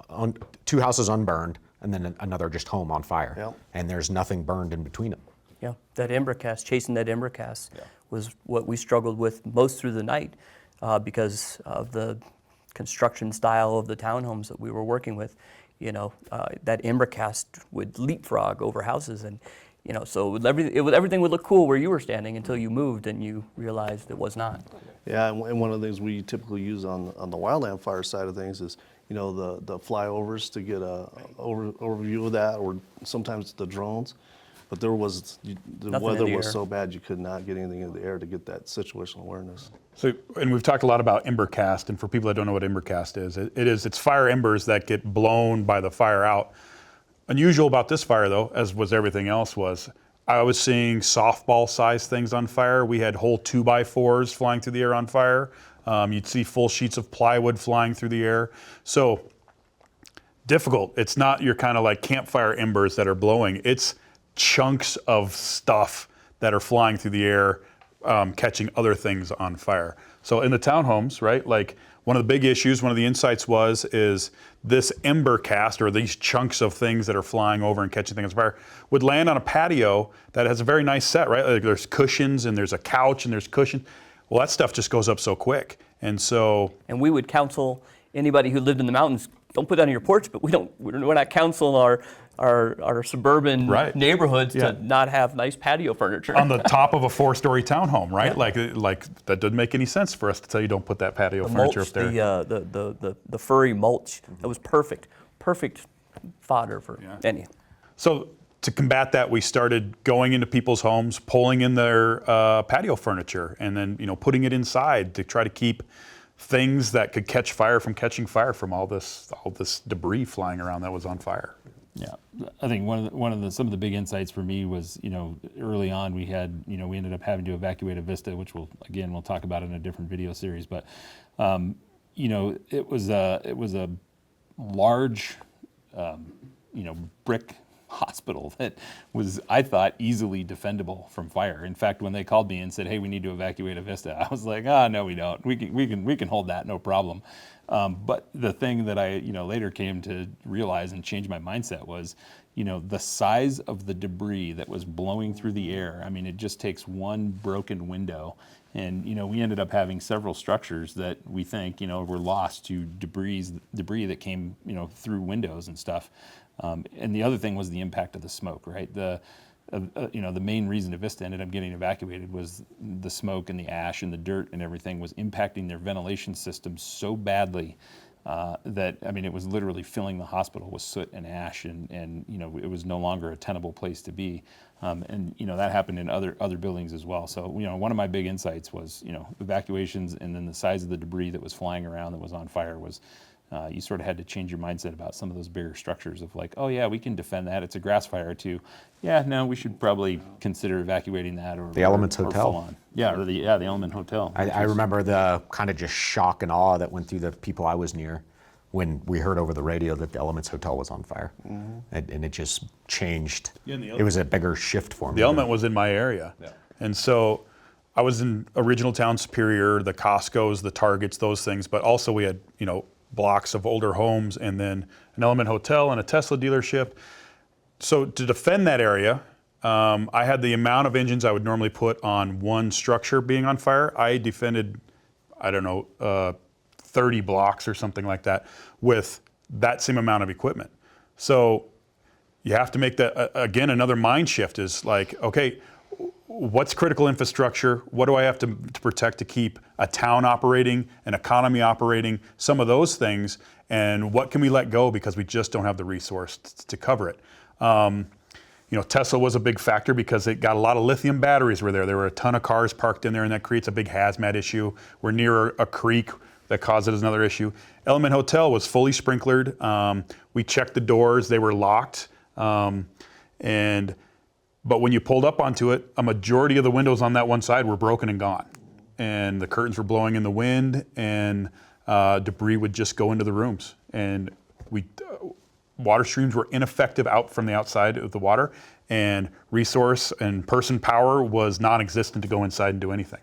unburned, and then another just home on fire. Yep. And there's nothing burned in between them. Yeah, that ember cast, chasing that ember cast was what we struggled with most through the night, because of the construction style of the townhomes that we were working with. That ember cast would leapfrog over houses, and so everything would look cool where you were standing until you moved and you realized it was not. Yeah, and one of the things we typically use on the wildland fire side of things is, the flyovers to get a overview of that, or sometimes the drones. But the weather was so bad you could not get anything in the air to get that situational awareness. So, and we've talked a lot about ember cast, and for people that don't know what ember cast is, it's fire embers that get blown by the fire out. Unusual about this fire, though, as was everything else, was I was seeing softball-sized things on fire. We had whole 2x4s flying through the air on fire. You'd see full sheets of plywood flying through the air. So difficult. It's not your kind of like campfire embers that are blowing. It's chunks of stuff that are flying through the air, catching other things on fire. So in the townhomes, right, like one of the big issues, one of the insights is this ember cast, or these chunks of things that are flying over and catching things on fire, would land on a patio that has a very nice set, right? Like there's cushions and there's a couch and there's cushion. Well, that stuff just goes up so quick. And we would counsel anybody who lived in the mountains, don't put that on your porch, but we're not counseling our suburban neighborhoods to not have nice patio furniture. On the top of a 4-story townhome, right? Yeah. Like that doesn't make any sense for us to tell you don't put that patio furniture mulch, up there. The furry mulch, that was perfect fodder for any. So to combat that, we started going into people's homes, pulling in their patio furniture, and then putting it inside to try to keep things that could catch fire from catching fire from all this debris flying around that was on fire. Yeah, I think some of the big insights for me was, early on we ended up having to evacuate a Vista, which we'll talk about in a different video series. But, it was a large, brick hospital that was, I thought, easily defendable from fire. In fact, when they called me and said, "Hey, we need to evacuate a Vista," I was like, "Ah, no, we don't. We can hold that, no problem." But the thing that I, later came to realize and change my mindset was, the size of the debris that was blowing through the air. I mean, it just takes one broken window. And, we ended up having several structures that we think, were lost to debris that came, through windows and stuff. And the other thing was the impact of the smoke, right? The main reason Vista ended up getting evacuated was the smoke and the ash and the dirt and everything was impacting their ventilation system so badly that, it was literally filling the hospital with soot and ash, and it was no longer a tenable place to be. And that happened in other buildings as well. So one of my big insights was evacuations, and then the size of the debris that was flying around that was on fire was. You sort of had to change your mindset about some of those bigger structures of like, oh yeah, we can defend that. It's a grass fire too. Yeah, no, we should probably consider evacuating that or The Elements or Hotel. full on. Yeah, or the Element Hotel. I remember the kind of just shock and awe that went through the people I was near when we heard over the radio that the Elements Hotel was on fire. And it just changed. Yeah, and It was a bigger shift for me. The Element was in my area. Yeah. And so I was in original town Superior, the Costco's, the Targets, those things, but also we had, blocks of older homes and then an Element Hotel and a Tesla dealership. So to defend that area, I had the amount of engines I would normally put on one structure being on fire. I defended, 30 blocks or something like that with that same amount of equipment. So you have to make that, again, another mind shift is like, okay, what's critical infrastructure? What do I have to protect to keep a town operating, an economy operating, some of those things, and what can we let go because we just don't have the resource to cover it? Tesla was a big factor because it got a lot of lithium batteries were there. There were a ton of cars parked in there, and that creates a big hazmat issue. We're near a creek that causes another issue. Element Hotel was fully sprinklered. We checked the doors, they were locked. But when you pulled up onto it, a majority of the windows on that one side were broken and gone. And the curtains were blowing in the wind, and debris would just go into the rooms. And water streams were ineffective out from the outside of the water, and resource and person power was non-existent to go inside and do anything.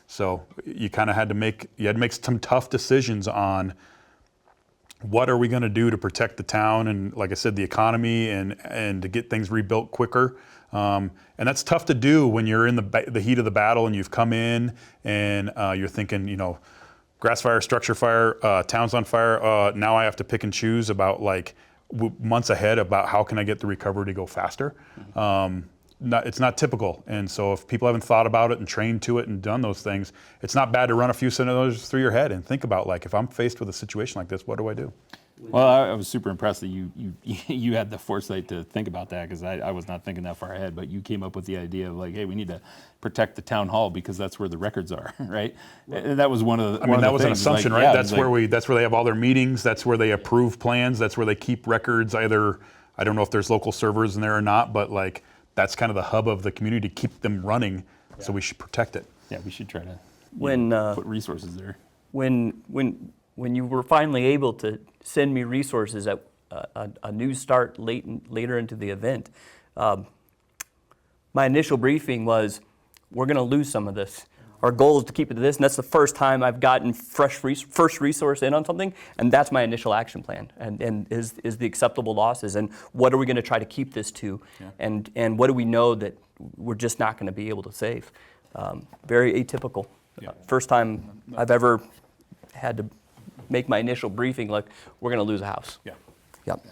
So you kind of had to make some tough decisions on what are we going to do to protect the town and, like I said, the economy and to get things rebuilt quicker. And that's tough to do when you're in the heat of the battle and you've come in and you're thinking, grass fire, structure fire, town's on fire. Now I have to pick and choose about months ahead about how can I get the recovery to go faster. It's not typical. And so if people haven't thought about it and trained to it and done those things, it's not bad to run a few scenarios through your head and think about if I'm faced with a situation like this, what do I do? Well, I was super impressed that you had the foresight to think about that, because I was not thinking that far ahead, but you came up with the idea of hey, we need to protect the town hall because that's where the records are, right? And that was one of the that was an things, assumption, right? That's where they have all their meetings, that's where they approve plans, that's where they keep records. Either, I don't know if there's local servers in there or not, but that's kind of the hub of the community to keep them running, so we should protect it. Yeah, we should try to put resources there. When you were finally able to send me resources at a new start later into the event, my initial briefing was, we're going to lose some of this. Our goal is to keep it to this, and that's the first time I've gotten first resource in on something, and that's my initial action plan, and is the acceptable losses, and what are we going to try to keep this to, and what do we know that we're just not going to be able to save. Very atypical. First time I've ever had to make my initial briefing we're going to lose a house. Yeah. Yep.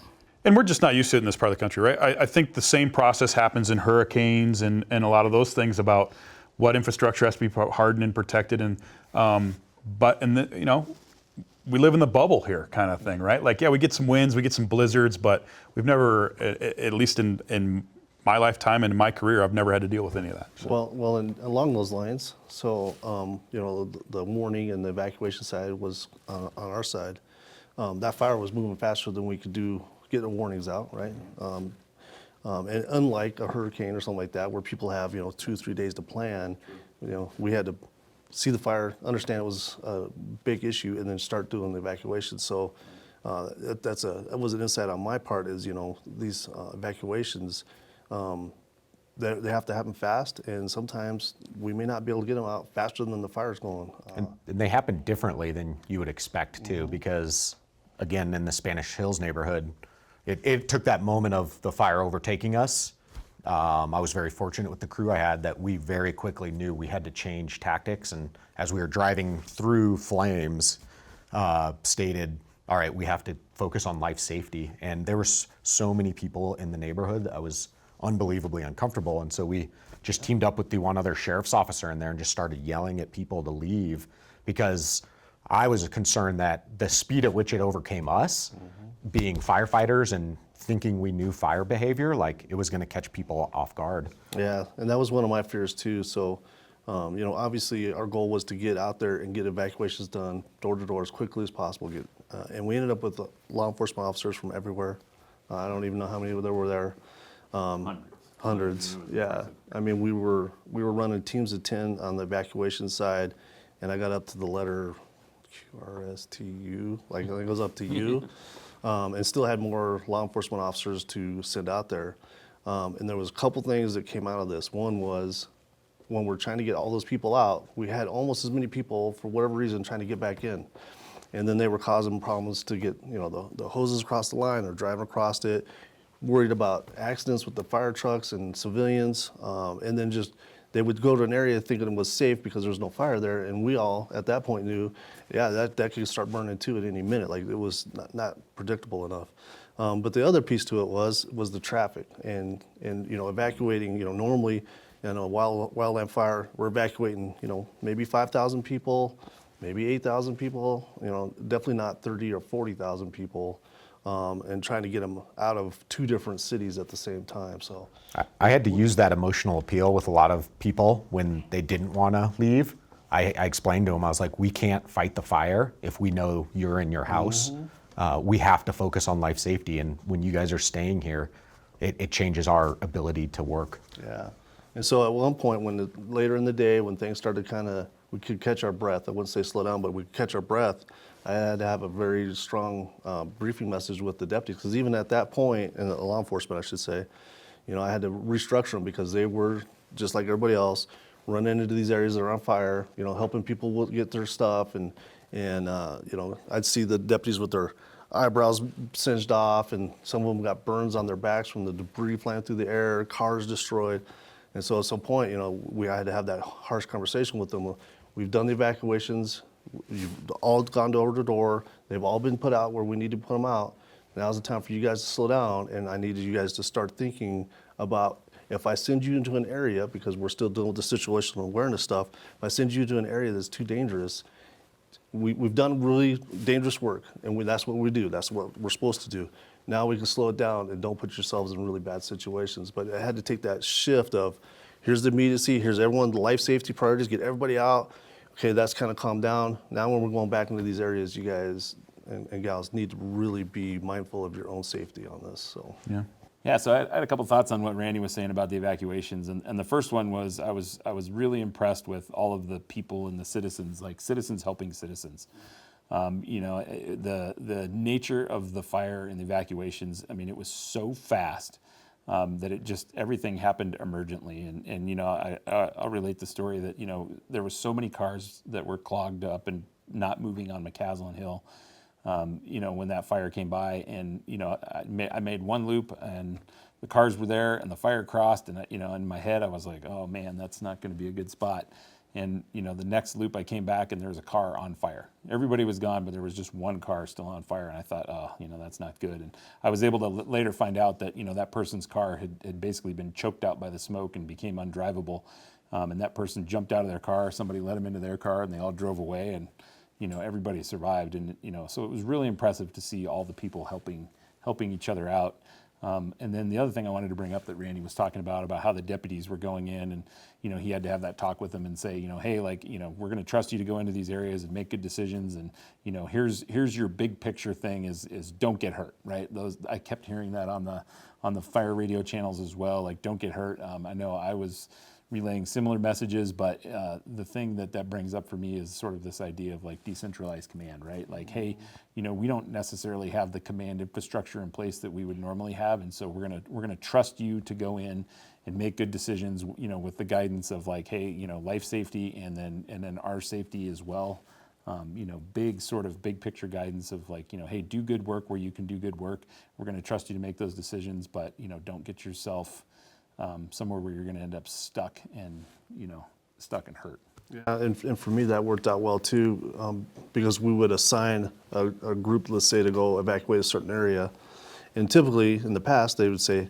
And we're just not used to it in this part of the country, right? I think the same process happens in hurricanes and a lot of those things about what infrastructure has to be hardened and protected. And we live in the bubble here kind of thing, right? We get some winds, we get some blizzards, but we've never, at least in my lifetime and in my career, I've never had to deal with any of that. So. Well, and along those lines, so the warning and the evacuation side was on our side. That fire was moving faster than we could get the warnings out, right? And unlike a hurricane or something like that, where people have 2-3 days to plan, we had to see the fire, understand it was a big issue, and then start doing the evacuation. So that was an insight on my part. Is these evacuations. They have to happen fast, and sometimes we may not be able to get them out faster than the fire's going. And they happen differently than you would expect too, because again, in the Spanish Hills neighborhood, it took that moment of the fire overtaking us. I was very fortunate with the crew I had that we very quickly knew we had to change tactics, and as we were driving through flames, stated, all right, we have to focus on life safety. And there were so many people in the neighborhood that I was unbelievably uncomfortable, and so we just teamed up with the one other sheriff's officer in there and just started yelling at people to leave, because I was concerned that the speed at which it overcame us, being firefighters and thinking we knew fire behavior, like it was going to catch people off guard. Yeah, and that was one of my fears too. So, obviously our goal was to get out there and get evacuations done door to door as quickly as possible. And we ended up with law enforcement officers from everywhere. I don't even know how many there were there. Hundreds. Yeah. I mean, we were running teams of 10 on the evacuation side, and I got up to the letter QRSTU, like it goes up to U, and still had more law enforcement officers to send out there. And there was a couple things that came out of this. One was, when we're trying to get all those people out, we had almost as many people, for whatever reason, trying to get back in. And then they were causing problems to get, the hoses across the line or driving across it, worried about accidents with the fire trucks and civilians. And then they would go to an area thinking it was safe because there was no fire there. And we all, at that point, knew, that could start burning too at any minute. Like, it was not predictable enough. But the other piece to it was the traffic and evacuating. Normally, wildland fire, we're evacuating, maybe 5,000 people, maybe 8,000 people. Definitely not 30 or 40,000 people. And trying to get them out of two different cities at the same time. So I had to use that emotional appeal with a lot of people when they didn't want to leave. I explained to them, I was like, we can't fight the fire if we know you're in your house. We have to focus on life safety, and when you guys are staying here, it changes our ability to work. Yeah. And so at one point, later in the day, when things started we could catch our breath. I wouldn't say slow down, but we could catch our breath. I had to have a very strong briefing message with the deputies, because even at that point, and law enforcement, I should say, I had to restructure them, because they were, just like everybody else, running into these areas that are on fire, helping people get their stuff. And I'd see the deputies with their eyebrows singed off, and some of them got burns on their backs from the debris flying through the air, cars destroyed. And so at some point, I had to have that harsh conversation with them. We've done the evacuations. You've all gone door to door. They've all been put out where we need to put them out. Now's the time for you guys to slow down, and I needed you guys to start thinking about, if I send you into an area, because we're still dealing with the situational awareness stuff, if I send you to an area that's too dangerous, we've done really dangerous work, and that's what we do. That's what we're supposed to do. Now we can slow it down and don't put yourselves in really bad situations. But I had to take that shift of, here's the immediacy, here's everyone, the life safety priorities, get everybody out. Okay, that's kind of calmed down. Now when we're going back into these areas, you guys and gals need to really be mindful of your own safety on this. So Yeah, so I had a couple thoughts on what Randy was saying about the evacuations, and the first one was I was really impressed with all of the people and the citizens, like citizens helping citizens. The nature of the fire and the evacuations, I mean, it was so fast that everything happened emergently. And I'll relate the story that, there was so many cars that were clogged up and not moving on McCaslin Hill, when that fire came by. And, I made one loop and the cars were there and the fire crossed. And, in my head, I was like, oh man, that's not going to be a good spot. And, the next loop I came back and there was a car on fire. Everybody was gone, but there was just one car still on fire. And I thought, oh, that's not good. And I was able to later find out that, that person's car had basically been choked out by the smoke and became undrivable. And that person jumped out of their car. Somebody let him into their car and they all drove away. And, everybody survived. And, so it was really impressive to see all the people helping each other out. And then the other thing I wanted to bring up that Randy was talking about how the deputies were going in and, he had to have that talk with them and say, hey, we're going to trust you to go into these areas and make good decisions. And, here's your big picture thing is don't get hurt, right? I kept hearing that on the fire radio channels as well, like don't get hurt. I know I was relaying similar messages, but the thing that brings up for me is sort of this idea of like decentralized command, right? Like, hey, we don't necessarily have the command infrastructure in place that we would normally have, and so we're gonna trust you to go in and make good decisions, with the guidance of like, hey, life safety and then our safety as well. Big picture guidance of like, hey, do good work where you can do good work. We're going to trust you to make those decisions, but don't get yourself somewhere where you're going to end up stuck and hurt. Yeah, and for me that worked out well too, because we would assign a group, let's say, to go evacuate a certain area, and typically in the past they would say,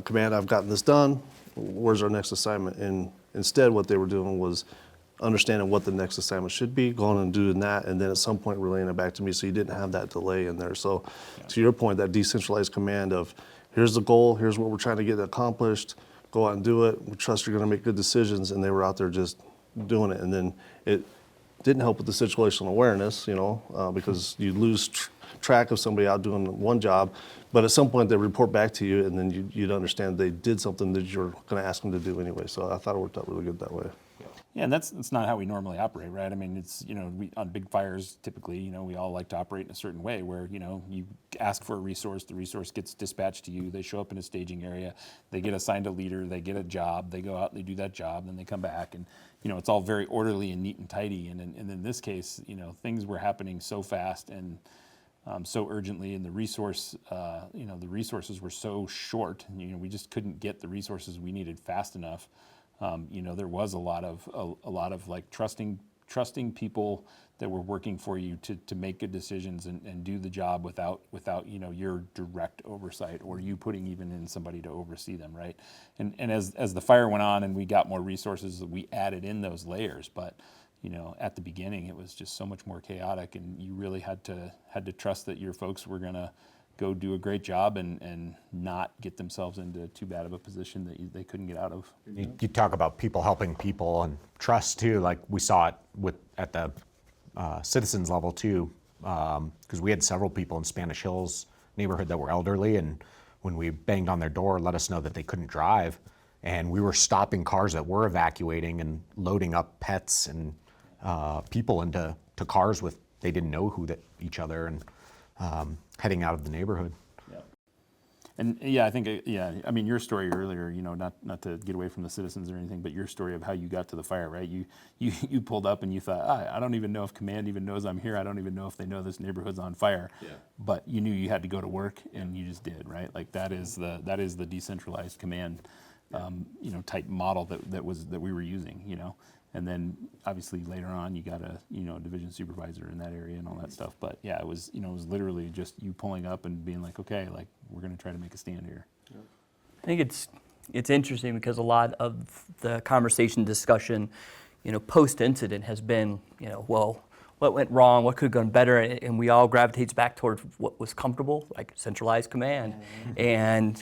command, I've gotten this done. Where's our next assignment? And instead, what they were doing was understanding what the next assignment should be, going and doing that, and then at some point relaying it back to me, so you didn't have that delay in there. So to your point, that decentralized command of, here's the goal, here's what we're trying to get accomplished, go out and do it, we trust you're gonna make good decisions, and they were out there just doing it. And then it didn't help with the situational awareness, because you lose track of somebody out doing one job, but at some point they report back to you, and then you'd understand they did something that you're gonna ask them to do anyway. So I thought it worked out really good that way. Yeah, and that's not how we normally operate, right? I mean, it's, we, on big fires, typically, we all like to operate in a certain way where, you ask for a resource, the resource gets dispatched to you, they show up in a staging area, they get assigned a leader, they get a job, they go out, they do that job, then they come back, and, it's all very orderly and neat and tidy. And in this case, things were happening so fast and so urgently, and the resources were so short, we just couldn't get the resources we needed fast enough. There was a lot of like trusting people that were working for you to make good decisions and do the job without your direct oversight or you putting even in somebody to oversee them, right? And as the fire went on and we got more resources, we added in those layers, but at the beginning it was just so much more chaotic, and you really had to trust that your folks were gonna go do a great job and not get themselves into too bad of a position that they couldn't get out of. You talk about people helping people and trust too, like we saw it at the citizens level too, because we had several people in Spanish Hills neighborhood that were elderly, and when we banged on their door, let us know that they couldn't drive, and we were stopping cars that were evacuating and loading up pets and people into cars with, they didn't know each other, and heading out of the neighborhood. Yeah. And yeah, I think, I mean, your story earlier, not to get away from the citizens or anything, but your story of how you got to the fire, right? You pulled up and you thought, I don't even know if command even knows I'm here. I don't even know if they know this neighborhood's on fire. Yeah. But you knew you had to go to work, and you just did, right? Like that is the decentralized command, type model that we were using, And then obviously later on you got a division supervisor in that area and all that stuff. But yeah, it was literally just you pulling up and being like, okay, like we're gonna try to make a stand here. Yeah. I think it's interesting because a lot of the conversation discussion, post-incident has been, well, what went wrong, what could have gone better, and we all gravitates back towards what was comfortable, like centralized command and,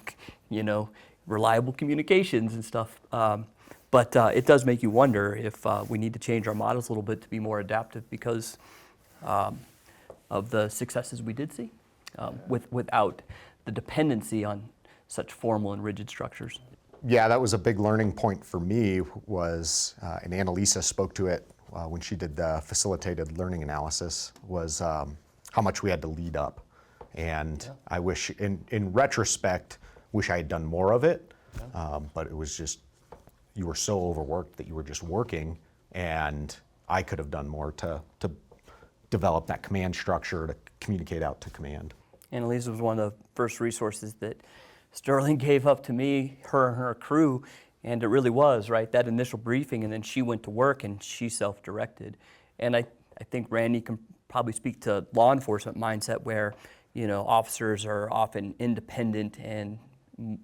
reliable communications and stuff. But it does make you wonder if we need to change our models a little bit to be more adaptive because of the successes we did see without the dependency on such formal and rigid structures. Yeah, that was a big learning point for me was, and Annalisa spoke to it when she did the facilitated learning analysis, was how much we had to lead up. And I wish, in retrospect, wish I had done more of it, but it was just, you were so overworked that you were just working, and I could have done more to develop that command structure to communicate out to command. Annalisa was one of the first resources that Sterling gave up to me, her and her crew, and it really was, right, that initial briefing, and then she went to work and she self-directed. And I think Randy can probably speak to law enforcement mindset where, officers are often independent and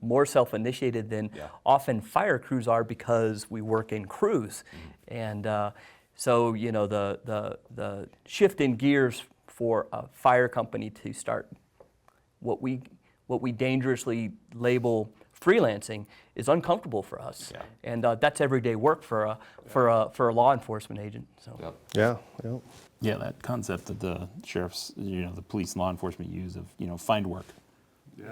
more self-initiated than often fire crews are because we work in crews. And so, the shift in gears for a fire company to start what we dangerously label freelancing is uncomfortable for us. Yeah. And that's everyday work for a law enforcement agent. So. Yep. Yeah, that concept that the sheriffs, the police and law enforcement use of, find work.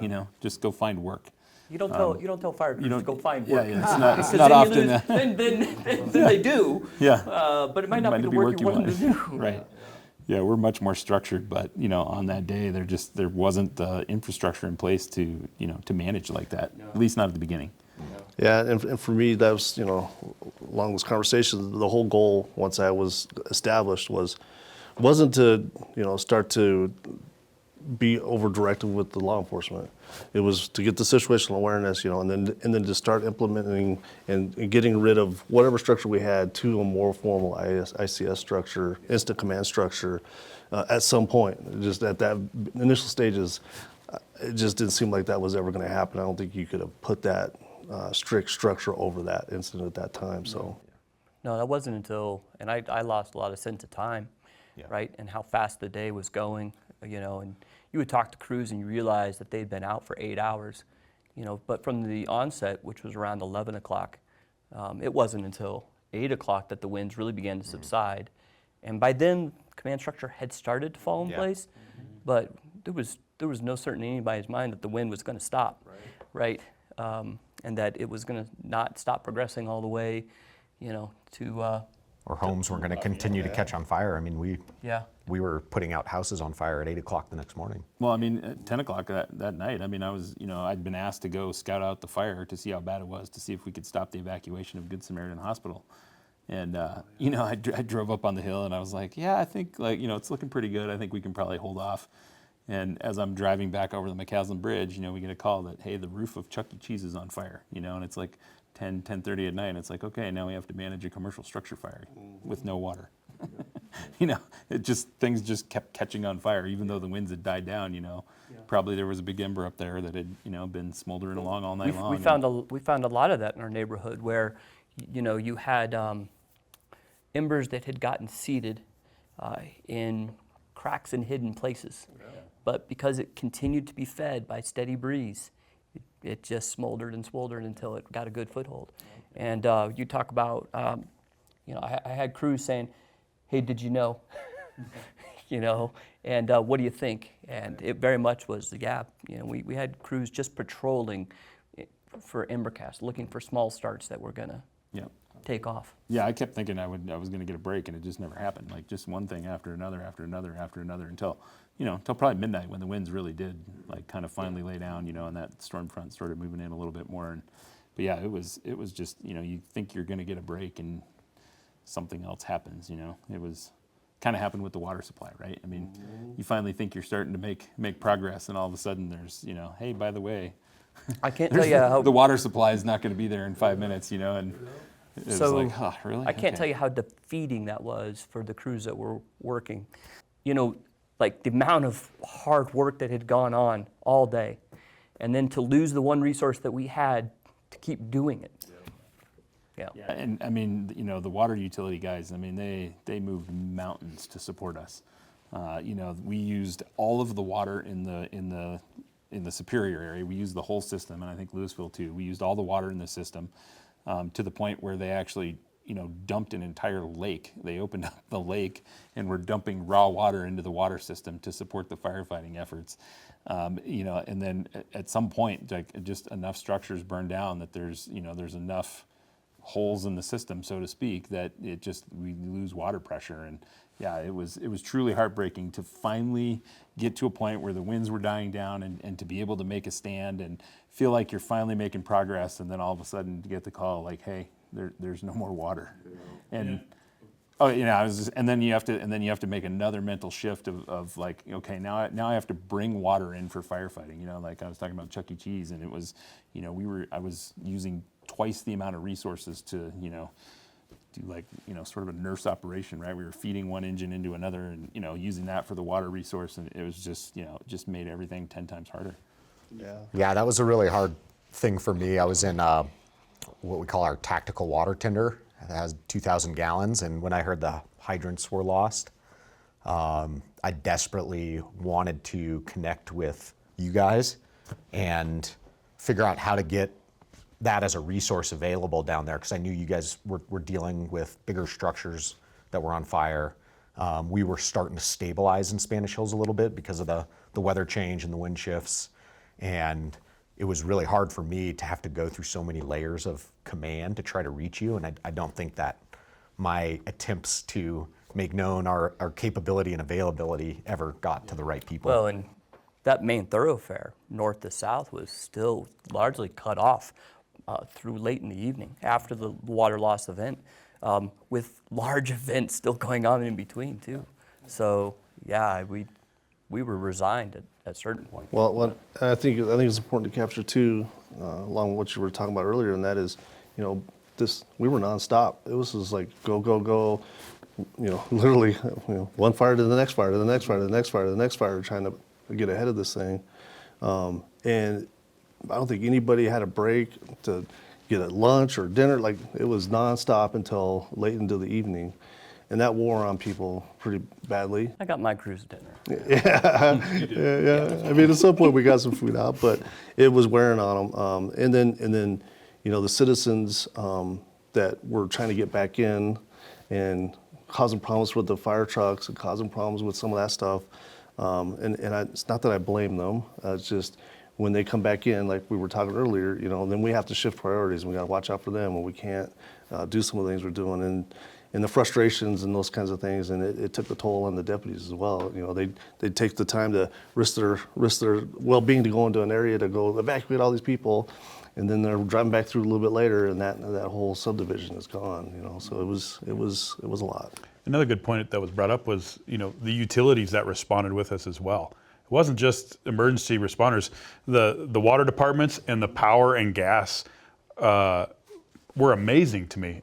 Yeah. Just go find work. You don't tell fire crews to go find work. Yeah, it's Because not then often. then they do. Yeah. But it might not be the work you want them to do. Right. Yeah, we're much more structured, but on that day, there wasn't the infrastructure in place to manage like that. At least not at the beginning. Yeah, and for me, that was, along this conversation, the whole goal, once I was established, wasn't to, start to be over-directed with the law enforcement. It was to get the situational awareness, and then to start implementing and getting rid of whatever structure we had to a more formal ICS structure, instant command structure, at some point. Just at that initial stages, it just didn't seem like that was ever going to happen. I don't think you could have put that strict structure over that incident at that time. So, No, that wasn't until, and I lost a lot of sense of time, right? And how fast the day was going, and you would talk to crews and you realize that they'd been out for 8 hours, but from the onset, which was around 11 o'clock, it wasn't until 8 o'clock that the winds really began to subside. And by then, command structure had started to fall in place, but there was no certainty in anybody's mind that the wind was going to stop, right? And that it was going to not stop progressing all the way, to... Or homes were going to continue to catch on fire. I mean, we were putting out houses on fire at 8 o'clock the next morning. Well, I mean, at 10 o'clock that night, I mean, I was, I'd been asked to go scout out the fire to see how bad it was, to see if we could stop the evacuation of Good Samaritan Hospital. And, I drove up on the hill and I was like, yeah, I think it's looking pretty good. I think we can probably hold off. And as I'm driving back over the McCaslin Bridge, we get a call that, hey, the roof of Chuck E. Cheese is on fire, and it's like 10:30 at night. And it's like, okay, now we have to manage a commercial structure fire with no water. Things just kept catching on fire, even though the winds had died down, Probably there was a big ember up there that had, been smoldering along all night long. We found a lot of that in our neighborhood where, you had embers that had gotten seated in cracks and hidden places. But because it continued to be fed by steady breeze, it just smoldered and smoldered until it got a good foothold. And you talk about, I had crews saying, hey, did you know? And what do you think? And it very much was, we had crews just patrolling for embercast, looking for small starts that were going to take off. Yeah, I kept thinking I was going to get a break, and it just never happened. Like just one thing after another, until probably midnight when the winds really did kind of finally lay down, and that storm front started moving in a little bit more. But yeah, it was just you think you're going to get a break and something else happens. It was kind of happened with the water supply, right? I mean, you finally think you're starting to make progress, and all of a sudden there's hey, by the way, I can't tell you how the water supply is not going to be there in 5 minutes, and. It was like, oh, really? I can't tell you how defeating that was for the crews that were working. The amount of hard work that had gone on all day, and then to lose the one resource that we had to keep doing it. Yeah. And I mean, the water utility guys, I mean, they moved mountains to support us. We used all of the water in the Superior area. We used the whole system, and I think Louisville too. We used all the water in the system. To the point where they actually, dumped an entire lake. They opened up the lake and were dumping raw water into the water system to support the firefighting efforts. And then at some point, just enough structures burned down that there's enough holes in the system, so to speak, that we lose water pressure. And yeah, it was truly heartbreaking to finally get to a point where the winds were dying down and to be able to make a stand and feel like you're finally making progress, and then all of a sudden to get the call like, hey, there's no more water. And and then you have to make another mental shift of like, okay, now I have to bring water in for firefighting. Like I was talking about Chuck E. Cheese, and it was, I was using twice the amount of resources to, do sort of a nurse operation, right? We were feeding one engine into another and, using that for the water resource. And it was just, it just made everything 10 times harder. Yeah, that was a really hard thing for me. I was in what we call our tactical water tender. It has 2,000 gallons. And when I heard the hydrants were lost, I desperately wanted to connect with you guys and figure out how to get that as a resource available down there, because I knew you guys were dealing with bigger structures that were on fire. We were starting to stabilize in Spanish Hills a little bit because of the weather change and the wind shifts. And it was really hard for me to have to go through so many layers of command to try to reach you. And I don't think that my attempts to make known our capability and availability ever got to the right people. Well, and that main thoroughfare, north to south, was still largely cut off through late in the evening after the water loss event, with large events still going on in between too. So yeah, we were resigned at a certain point. Well, I think it's important to capture too, along with what you were talking about earlier, and that is, we were nonstop. It was just like go, go, go, literally, one fire to the next fire, to the next fire, to the next fire, to the next fire, trying to get ahead of this thing. And I don't think anybody had a break to get a lunch or dinner. Like, it was nonstop until late into the evening. And that wore on people pretty badly. I got my cruise dinner. Yeah. I mean, at some point we got some food out, but it was wearing on them. And then, the citizens that were trying to get back in and causing problems with the fire trucks and causing problems with some of that stuff. It's not that I blame them. It's just when they come back in, like we were talking earlier, then we have to shift priorities and we got to watch out for them, and we can't do some of the things we're doing. And the frustrations and those kinds of things, and it took the toll on the deputies as well. They'd take the time to risk their well-being to go into an area to go evacuate all these people, and then they're driving back through a little bit later, and that whole subdivision is gone. So it was a lot. Another good point that was brought up was, the utilities that responded with us as well. It wasn't just emergency responders. The water departments and the power and gas were amazing to me.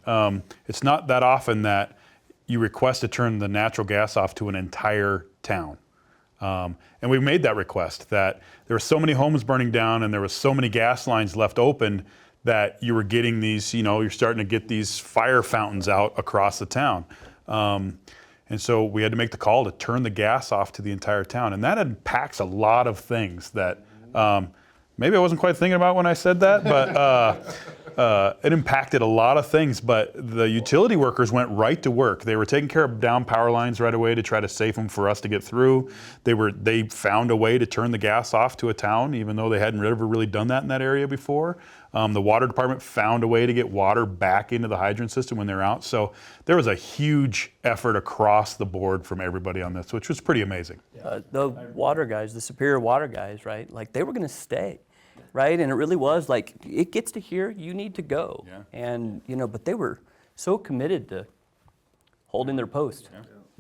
It's not that often that you request to turn the natural gas off to an entire town. And we made that request, that there were so many homes burning down and there was so many gas lines left open that you were getting these, you're starting to get these fire fountains out across the town. And so we had to make the call to turn the gas off to the entire town. And that impacts a lot of things that maybe I wasn't quite thinking about when I said that, but it impacted a lot of things. But the utility workers went right to work. They were taking care of down power lines right away to try to save them for us to get through. They found a way to turn the gas off to a town, even though they hadn't ever really done that in that area before. The water department found a way to get water back into the hydrant system when they're out. So there was a huge effort across the board from everybody on this, which was pretty amazing. The water guys, the Superior Water guys, right? Like, they were going to stay, right? And it really was like, it gets to here, you need to go. Yeah. And, but they were so committed to holding their post.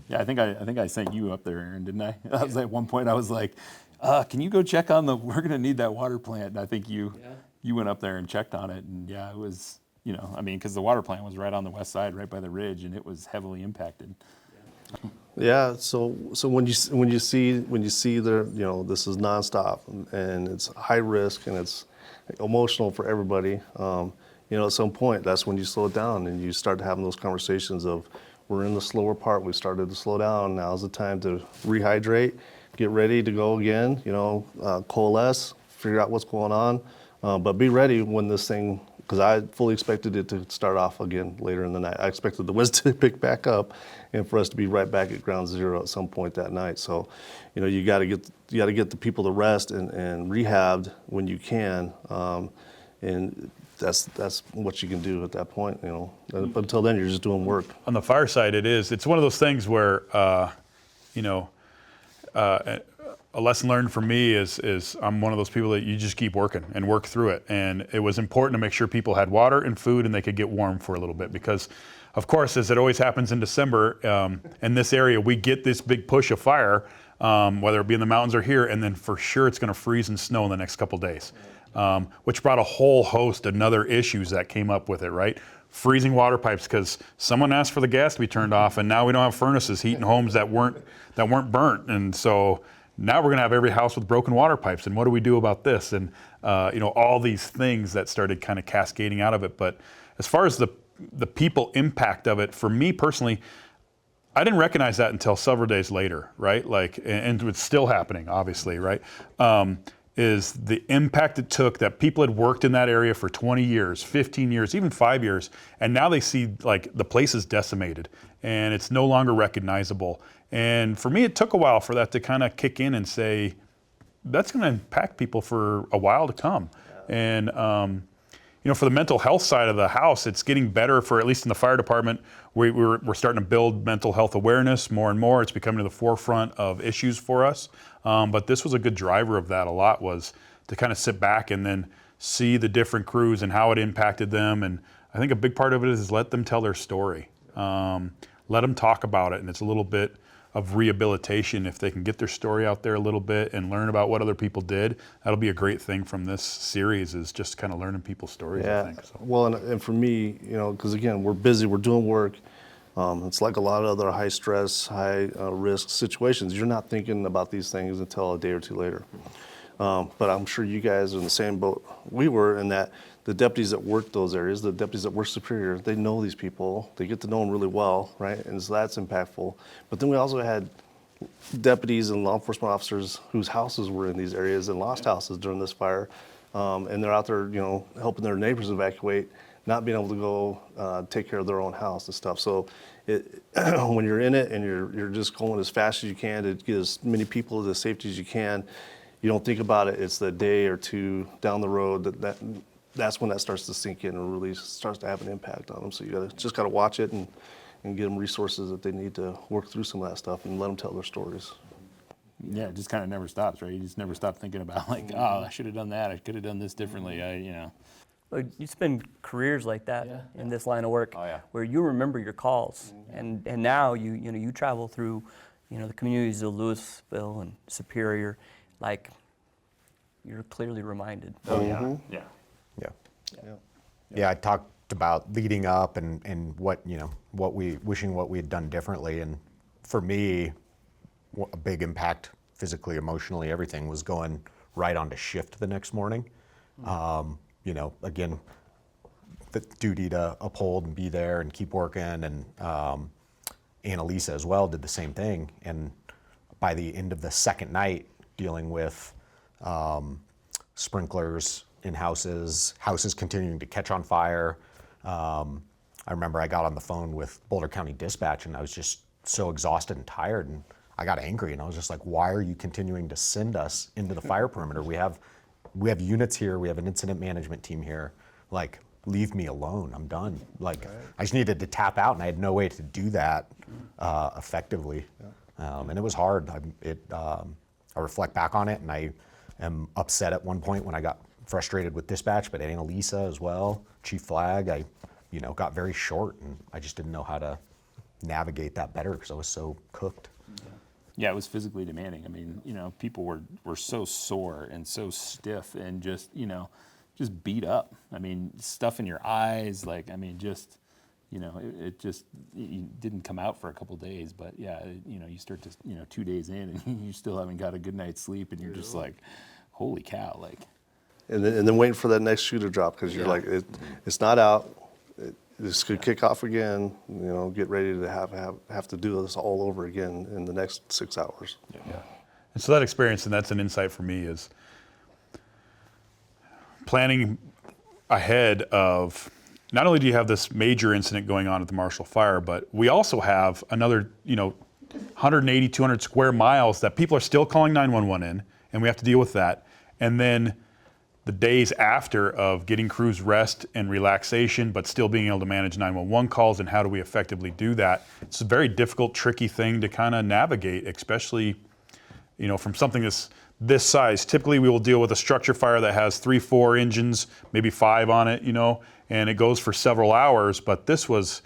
Yeah, I think I sent you up there, Aaron, didn't I? I was at one point, I was like, can you go check on we're going to need that water plant. And I think you went up there and checked on it, and yeah, it was, because the water plant was right on the west side, right by the ridge, and it was heavily impacted. Yeah. So when you see the this is nonstop and it's high risk and it's emotional for everybody. At some point that's when you slow it down and you start having those conversations of, we're in the slower part. We started to slow down. Now's the time to rehydrate, get ready to go again. Coalesce, figure out what's going on. But be ready when this thing, because I fully expected it to start off again later in the night. I expected the winds to pick back up and for us to be right back at ground zero at some point that night. So, you got to get the people to rest and rehabbed when you can, and that's what you can do at that point. But until then, you're just doing work. On the fire side, it's one of those things where, a lesson learned for me is I'm one of those people that you just keep working and work through it. And it was important to make sure people had water and food and they could get warm for a little bit, because of course, as it always happens in December, in this area, we get this big push of fire, whether it be in the mountains or here, and then for sure it's gonna freeze and snow in the next couple days, which brought a whole host of other issues that came up with it, right? Freezing water pipes because someone asked for the gas to be turned off, and now we don't have furnaces heating homes that weren't burnt. And so now we're gonna have every house with broken water pipes, and what do we do about this? And all these things that started kind of cascading out of it. But as far as the people impact of it, for me personally, I didn't recognize that until several days later, right? And it's still happening, obviously, right? Is the impact it took that people had worked in that area for 20 years, 15 years, even 5 years, and now they see the place is decimated and it's no longer recognizable. And for me, it took a while for that to kind of kick in and say, that's going to impact people for a while to come. And for the mental health side of the house, it's getting better for, at least in the fire department. We're starting to build mental health awareness more and more. It's becoming to the forefront of issues for us. But this was a good driver of that a lot, was to kind of sit back and then see the different crews and how it impacted them. And I think a big part of it is let them tell their story. Let them talk about it. And it's a little bit of rehabilitation. If they can get their story out there a little bit and learn about what other people did, that'll be a great thing from this series, is just kind of learning people's stories, I think. So. Well, and for me, because again, we're busy, we're doing work. It's like a lot of other high stress, high risk situations. You're not thinking about these things until a day or two later. But I'm sure you guys are in the same boat we were, in that the deputies that work those areas, the deputies that work Superior, they know these people, they get to know them really well, right? And so that's impactful. But then we also had deputies and law enforcement officers whose houses were in these areas and lost houses during this fire. And they're out there, helping their neighbors evacuate, not being able to go take care of their own house and stuff. So when you're in it and you're just going as fast as you can to get as many people to safety as you can, you don't think about it. It's the day or two down the road that's when that starts to sink in and really starts to have an impact on them. So you just gotta watch it and give them resources that they need to work through some of that stuff and let them tell their stories. Yeah, it just kind of never stops, right? You just never stop thinking about, like, oh, I should have done that. I could have done this differently. Well, you spend careers like that in this line of work, where you remember your calls, and now you travel through, the communities of Louisville and Superior, like, you're clearly reminded. Yeah, I talked about leading up and what we had done differently. And for me, a big impact physically, emotionally, everything was going right onto shift the next morning. Again, the duty to uphold and be there and keep working. And Annalisa as well did the same thing. And by the end of the second night, dealing with sprinklers in houses continuing to catch on fire. I remember I got on the phone with Boulder County Dispatch, and I was just so exhausted and tired, and I got angry, and I was just like, why are you continuing to send us into the fire perimeter? We have units here, we have an incident management team here. Like, leave me alone, I'm done. Like, I just needed to tap out, and I had no way to do that effectively. And it was hard. I reflect back on it, and I am upset at one point when I got frustrated with dispatch, but Annalisa as well, Chief Flag, I got very short, and I just didn't know how to navigate that better because I was so cooked. Yeah, it was physically demanding. I mean, people were so sore and so stiff and just beat up. I mean, stuff in your eyes, it didn't come out for a couple days, but you start to, 2 days in and you still haven't got a good night's sleep, and you're just like, holy cow, like. And then waiting for that next shoe to drop, because you're like, it's not out. This could kick off again. Get ready to have to do this all over again in the next 6 hours. Yeah. And so that experience, and that's an insight for me, is planning ahead of. Not only do you have this major incident going on at the Marshall Fire, but we also have another, 180, 200 square miles that people are still calling 911 in, and we have to deal with that. And then the days after of getting crews rest and relaxation, but still being able to manage 911 calls, and how do we effectively do that? It's a very difficult, tricky thing to kind of navigate, especially, from something this size. Typically we will deal with a structure fire that has 3, 4 engines, maybe 5 on it, and it goes for several hours, but this was,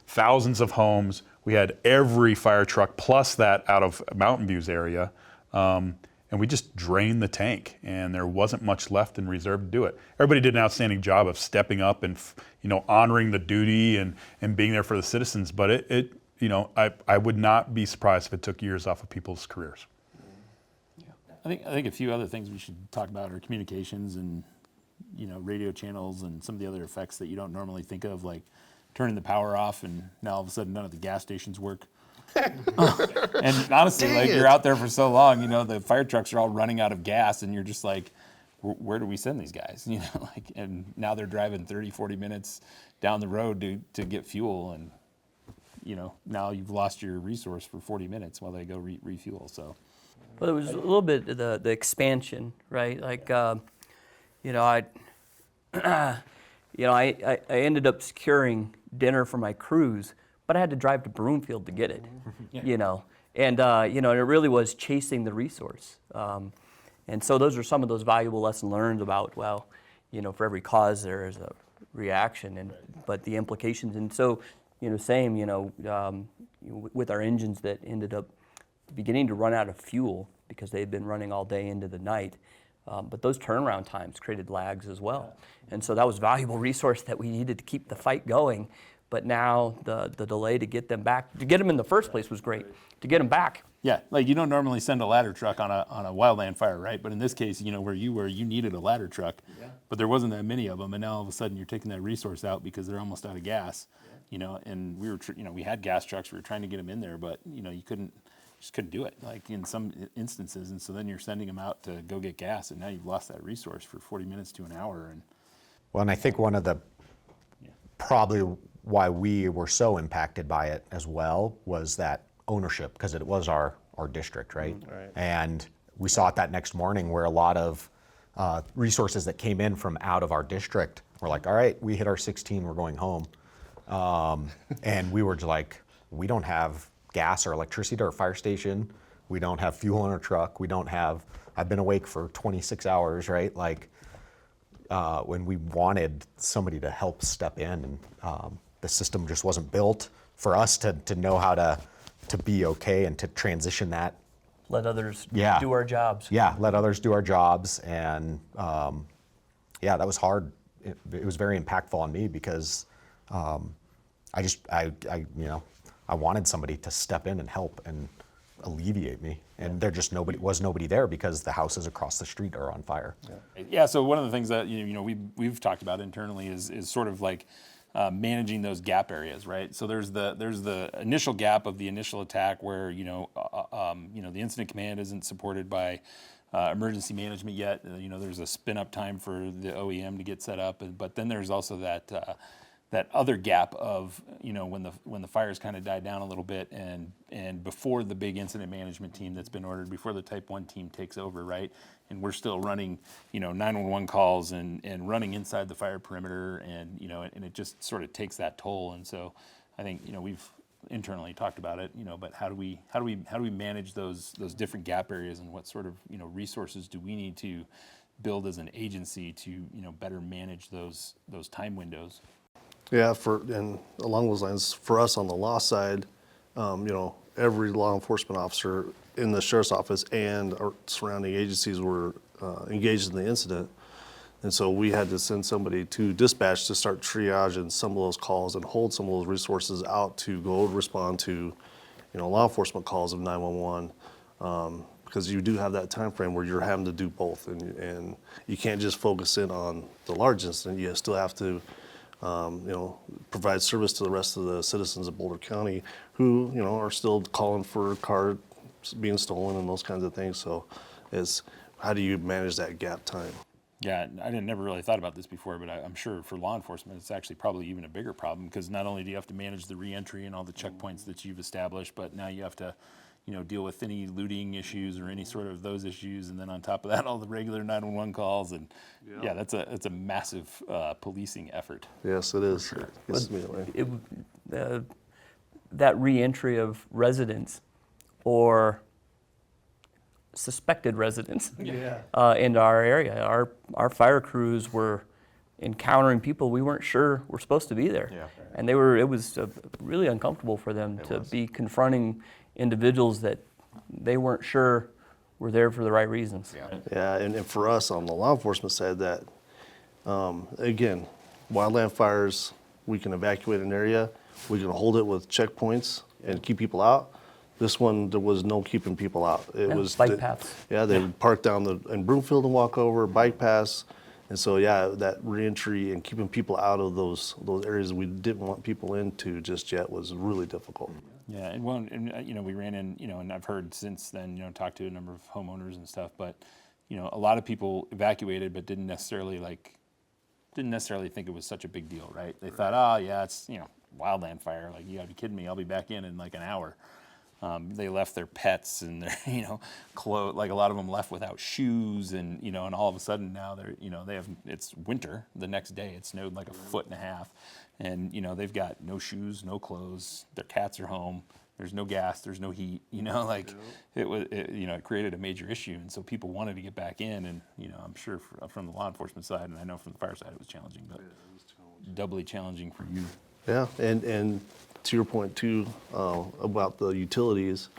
thousands of homes. We had every fire truck plus that out of Mountain View's area. And we just drained the tank, and there wasn't much left in reserve to do it. Everybody did an outstanding job of stepping up and, honoring the duty and being there for the citizens. But I would not be surprised if it took years off of people's careers. Yeah. I think a few other things we should talk about are communications and, radio channels and some of the other effects that you don't normally think of, like turning the power off and now all of a sudden none of the gas stations work. And honestly, you're out there for so long, the fire trucks are all running out of gas, and you're just like, where do we send these guys? And now they're driving 30, 40 minutes down the road to get fuel, and now you've lost your resource for 40 minutes while they go refuel. So Well, it was a little bit of the expansion, right? Like, you know, I ended up securing dinner for my crews, but I had to drive to Broomfield to get it, you know. And, you know, and it really was chasing the resource. And so those are some of those valuable lessons learned about, well, you know, for every cause there is a reaction, and but the implications. And so, you know, same, you know, with our engines that ended up beginning to run out of fuel because they had been running all day into the night. But those turnaround times created lags as well. And so that was a valuable resource that we needed to keep the fight going. But now the delay to get them back, to get them in the first place was great. To get them back. Yeah, like you don't normally send a ladder truck on a wildland fire, right? But in this case, you know, where you were, you needed a ladder truck, but there wasn't that many of them, and now all of a sudden you're taking that resource out because they're almost out of gas, you know. And we were, you know, we had gas trucks, we were trying to get them in there, but you know, you just couldn't do it, like in some instances. And so then you're sending them out to go get gas, and now you've lost that resource for 40 minutes to an hour. And Well, and I think one of the probably why we were so impacted by it as well was that ownership, because it was our district, right? Right. And we saw it that next morning where a lot of resources that came in from out of our district were like, all right, we hit our 16, we're going home. And we were just like, we don't have gas or electricity to our fire station. We don't have fuel in our truck. We don't have, I've been awake for 26 hours, right? Like when we wanted somebody to help step in, and the system just wasn't built for us to know how to be okay and to transition that. Let others Yeah. do our jobs. Yeah, let others do our jobs. And yeah, that was hard. It was very impactful on me because you know, I wanted somebody to step in and help and alleviate me. And there just was nobody there because the houses across the street are on fire. yeah, so one of the things that you know we've talked about internally is sort of like managing those gap areas, right? So there's the initial gap of the initial attack where you know the incident command isn't supported by emergency management yet. You know, there's a spin up time for the OEM to get set up, but then there's also that other gap of, you know, when the fires kind of died down a little bit and before the big incident management team that's been ordered, before the type 1 team takes over, right? And we're still running, you know, 911 calls and running inside the fire perimeter, and, you know, and it just sort of takes that toll. And so I think, you know, we've internally talked about it, you know, but how do we manage those different gap areas, and what sort of, you know, resources do we need to build as an agency to, you know, better manage those time windows? Yeah, and along those lines, for us on the law side, you know, every law enforcement officer in the sheriff's office and our surrounding agencies were engaged in the incident. And so we had to send somebody to dispatch to start triaging some of those calls and hold some of those resources out to go respond to, you know, law enforcement calls of 911. Because you do have that time frame where you're having to do both, and you can't just focus in on the large incident. You still have to you know, provide service to the rest of the citizens of Boulder County who, you know, are still calling for cars being stolen and those kinds of things. So it's how do you manage that gap time? Yeah, I never really thought about this before, but I'm sure for law enforcement, it's actually probably even a bigger problem, because not only do you have to manage the reentry and all the checkpoints that you've established, but now you have to, you know, deal with any looting issues or any sort of those issues, and then on top of that, all the regular 911 calls, and yeah, that's a massive policing effort. Yes, it is. Gets me that way. That reentry of residents or suspected residents into our area. Our fire crews were encountering people we weren't sure were supposed to be there. Yeah. And it was really uncomfortable for them to be confronting individuals that they weren't sure were there for the right reasons. Yeah, and for us on the law enforcement side, that again, wildland fires, we can evacuate an area, we can hold it with checkpoints and keep people out. This one, there was no keeping people out. It was bike paths. Yeah, they would park down in Broomfield and walk over, bike paths. And so, yeah, that reentry and keeping people out of those areas we didn't want people into just yet was really difficult. Yeah, and you know, we ran in, you know, and I've heard since then, you know, talked to a number of homeowners and stuff, but, you know, a lot of people evacuated, but didn't necessarily think it was such a big deal, right? They thought, oh yeah, it's, you know, wildland fire, like you gotta be kidding me, I'll be back in like an hour. They left their pets and their, clothes. Like a lot of them left without shoes, and and all of a sudden now they're, they have. It's winter. The next day it snowed like 1.5 feet, and they've got no shoes, no clothes. Their cats are home. There's no gas. There's no heat. It created a major issue, and so people wanted to get back in, and I'm sure from the law enforcement side, and I know from the fire side it was challenging, but doubly challenging for you. Yeah, and to your point too, about the utilities,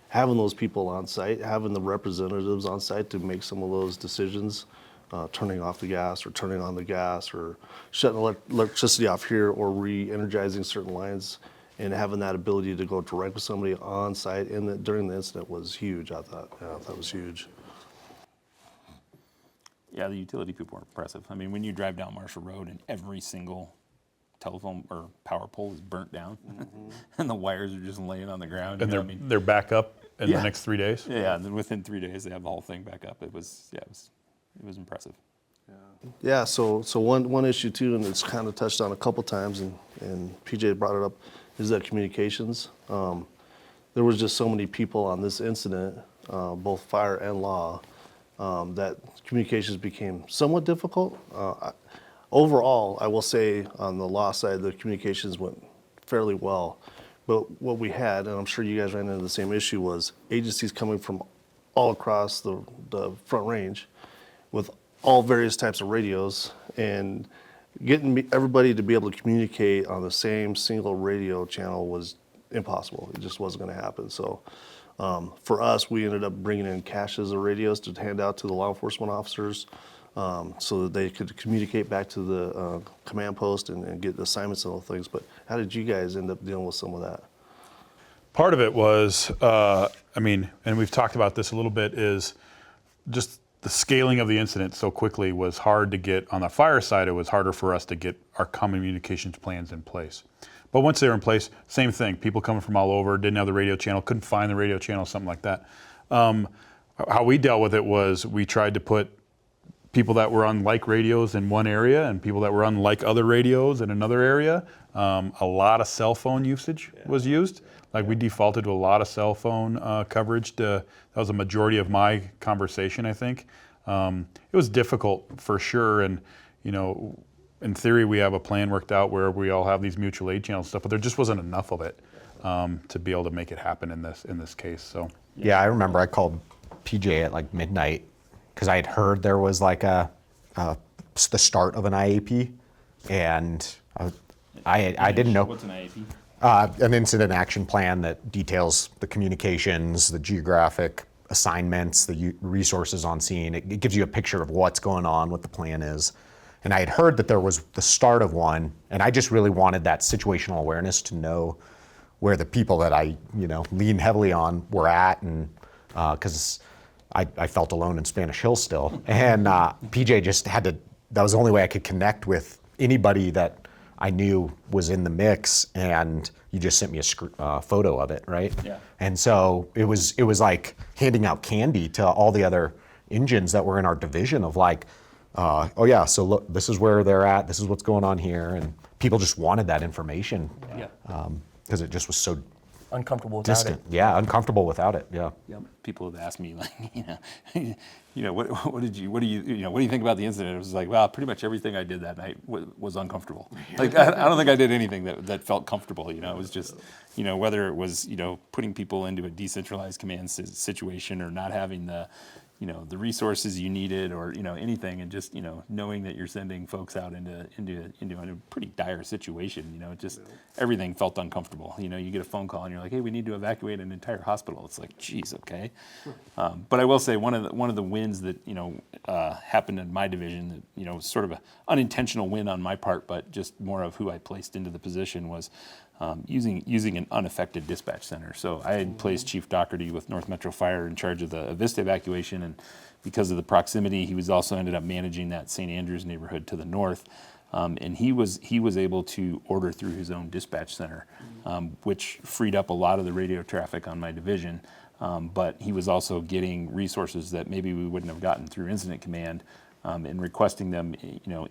having those people on site, having the representatives on site to make some of those decisions, turning off the gas or turning on the gas or shutting electricity off here or re-energizing certain lines, and having that ability to go direct with somebody on site during the incident was huge. I thought it was huge. Yeah, the utility people are impressive. I mean, when you drive down Marshall Road and every single telephone or power pole is burnt down, and the wires are just laying on the ground. And they're back up in the next 3 days? Yeah, and then within 3 days they have the whole thing back up. It was impressive. Yeah, so one issue too, and it's kind of touched on a couple times, and PJ brought it up, is that communications. There was just so many people on this incident, both fire and law, that communications became somewhat difficult. Overall, I will say on the law side, the communications went fairly well. But what we had, and I'm sure you guys ran into the same issue, was agencies coming from all across the Front Range with all various types of radios, and getting everybody to be able to communicate on the same single radio channel was impossible. It just wasn't going to happen. So for us, we ended up bringing in caches of radios to hand out to the law enforcement officers, so that they could communicate back to the command post and get assignments and all things. But how did you guys end up dealing with some of that? Part of it was, and we've talked about this a little bit, is just the scaling of the incident so quickly was hard to get. On the fire side, it was harder for us to get our communications plans in place. But once they were in place, same thing. People coming from all over, didn't have the radio channel, couldn't find the radio channel, something like that. How we dealt with it was we tried to put people that were on like radios in one area and people that were on like other radios in another area. A lot of cell phone usage was used. Like we defaulted to a lot of cell phone coverage. That was a majority of my conversation, I think. It was difficult for sure, and in theory we have a plan worked out where we all have these mutual aid channels and stuff, but there just wasn't enough of it to be able to make it happen in this case. So yeah, I remember I called PJ at like midnight because I had heard there was like the start of an IAP, and I didn't know. What's an IAP? An incident action plan that details the communications, the geographic assignments, the resources on scene. It gives you a picture of what's going on, what the plan is. And I had heard that there was the start of one, and I just really wanted that situational awareness to know where the people that I lean heavily on were at, and because I felt alone in Spanish Hill still. And PJ just had to, that was the only way I could connect with anybody that I knew was in the mix, and you just sent me a photo of it, right? Yeah. And so it was like handing out candy to all the other engines that were in our division of like, oh yeah, so look, this is where they're at, this is what's going on here, and people just wanted that information. Yeah. Because it just was so Uncomfortable without distant. it. Yeah, uncomfortable without it. Yeah. Yep. People have asked me like, what do you think about the incident? It was like, well, pretty much everything I did that night was uncomfortable. Like I don't think I did anything that felt comfortable. It was just, whether it was putting people into a decentralized command situation or not having the resources you needed or anything, and just knowing that you're sending folks out into a pretty dire situation. Just everything felt uncomfortable. You get a phone call and you're like, hey, we need to evacuate an entire hospital. It's like, geez, okay. But I will say one of the wins that happened in my division that was sort of an unintentional win on my part, but just more of who I placed into the position was using an unaffected dispatch center. So I had placed Chief Doherty with North Metro Fire in charge of the Avista evacuation, and because of the proximity, he was also ended up managing that St. Andrews neighborhood to the north. And he was able to order through his own dispatch center, which freed up a lot of the radio traffic on my division. But he was also getting resources that maybe we wouldn't have gotten through incident command, and requesting them,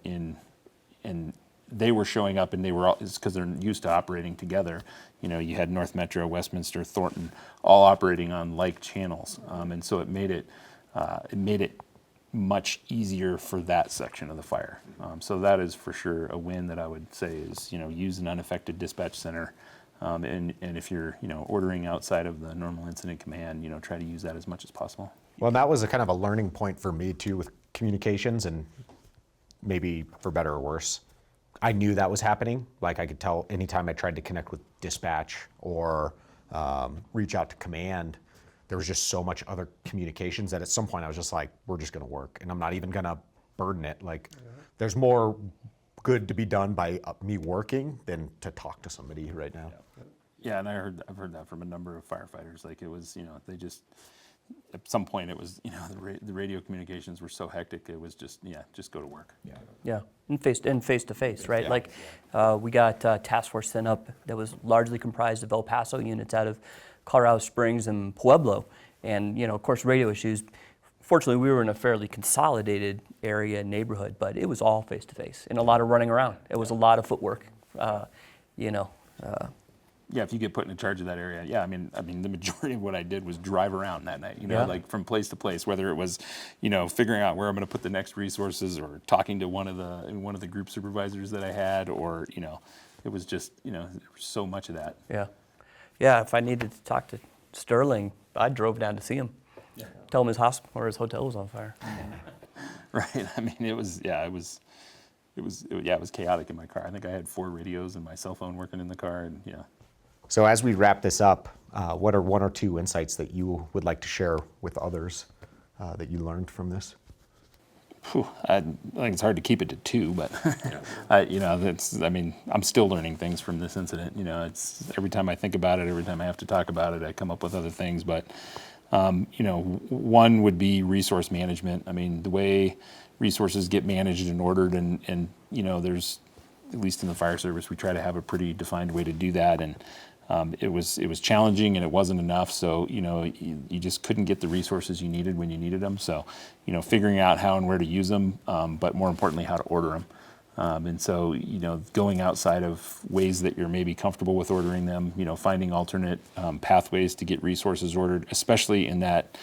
in they were showing up, and they were all, it's because they're used to operating together. You had North Metro, Westminster, Thornton, all operating on like channels, and so it made it much easier for that section of the fire. So that is for sure a win that I would say is, use an unaffected dispatch center. And if you're, ordering outside of the normal incident command, try to use that as much as possible. Well, that was a kind of a learning point for me too with communications, and maybe for better or worse, I knew that was happening. Like I could tell anytime I tried to connect with dispatch or reach out to command, there was just so much other communications that at some point I was just like, we're just gonna work, and I'm not even gonna burden it. Like, there's more good to be done by me working than to talk to somebody right now. Yeah, and I've heard that from a number of firefighters. Like, it was, they just, at some point it was, the radio communications were so hectic, it was just, just go to work. Yeah, and face to face, right? Like, we got task force sent up that was largely comprised of El Paso units out of Colorado Springs and Pueblo, and of course, radio issues. Fortunately, we were in a fairly consolidated area and neighborhood, but it was all face to face and a lot of running around. It was a lot of footwork, Yeah, if you get put in charge of that area, I mean, the majority of what I did was drive around that night, like from place to place, whether it was, figuring out where I'm going to put the next resources, or talking to one of the group supervisors that I had, or, it was just, there was so much of that. Yeah. If I needed to talk to Sterling, I drove down to see him. Tell him his hospital or his hotel was on fire. Right. I mean, it was chaotic in my car. I think I had 4 radios and my cell phone working in the car, and So as we wrap this up, what are 1 or 2 insights that you would like to share with others that you learned from this? I think it's hard to keep it to 2, but I'm still learning things from this incident. It's every time I think about it, every time I have to talk about it, I come up with other things. But one would be resource management. I mean, the way resources get managed and ordered, and there's, at least in the fire service, we try to have a pretty defined way to do that, and it was challenging, and it wasn't enough. So you just couldn't get the resources you needed when you needed them. So figuring out how and where to use them, but more importantly, how to order them. And so going outside of ways that you're maybe comfortable with ordering them, finding alternate pathways to get resources ordered, especially in that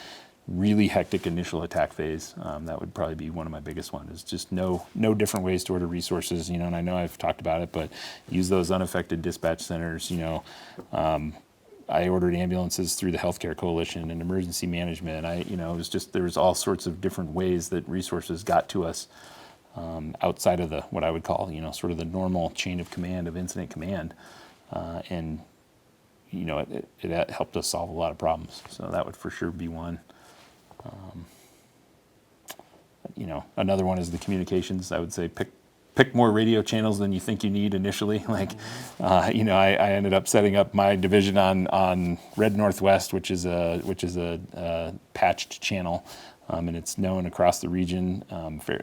really hectic initial attack phase. That would probably be one of my biggest ones, is just no different ways to order resources, and I know I've talked about it, but use those unaffected dispatch centers. I ordered ambulances through the Healthcare Coalition and emergency management. It was just, there was all sorts of different ways that resources got to us outside of what I would call, sort of the normal chain of command of incident command. And it helped us solve a lot of problems. So that would for sure be one. Another one is the communications. I would say pick more radio channels than you think you need initially. Like, I ended up setting up my division on Red Northwest, which is a patched channel, and it's known across the region.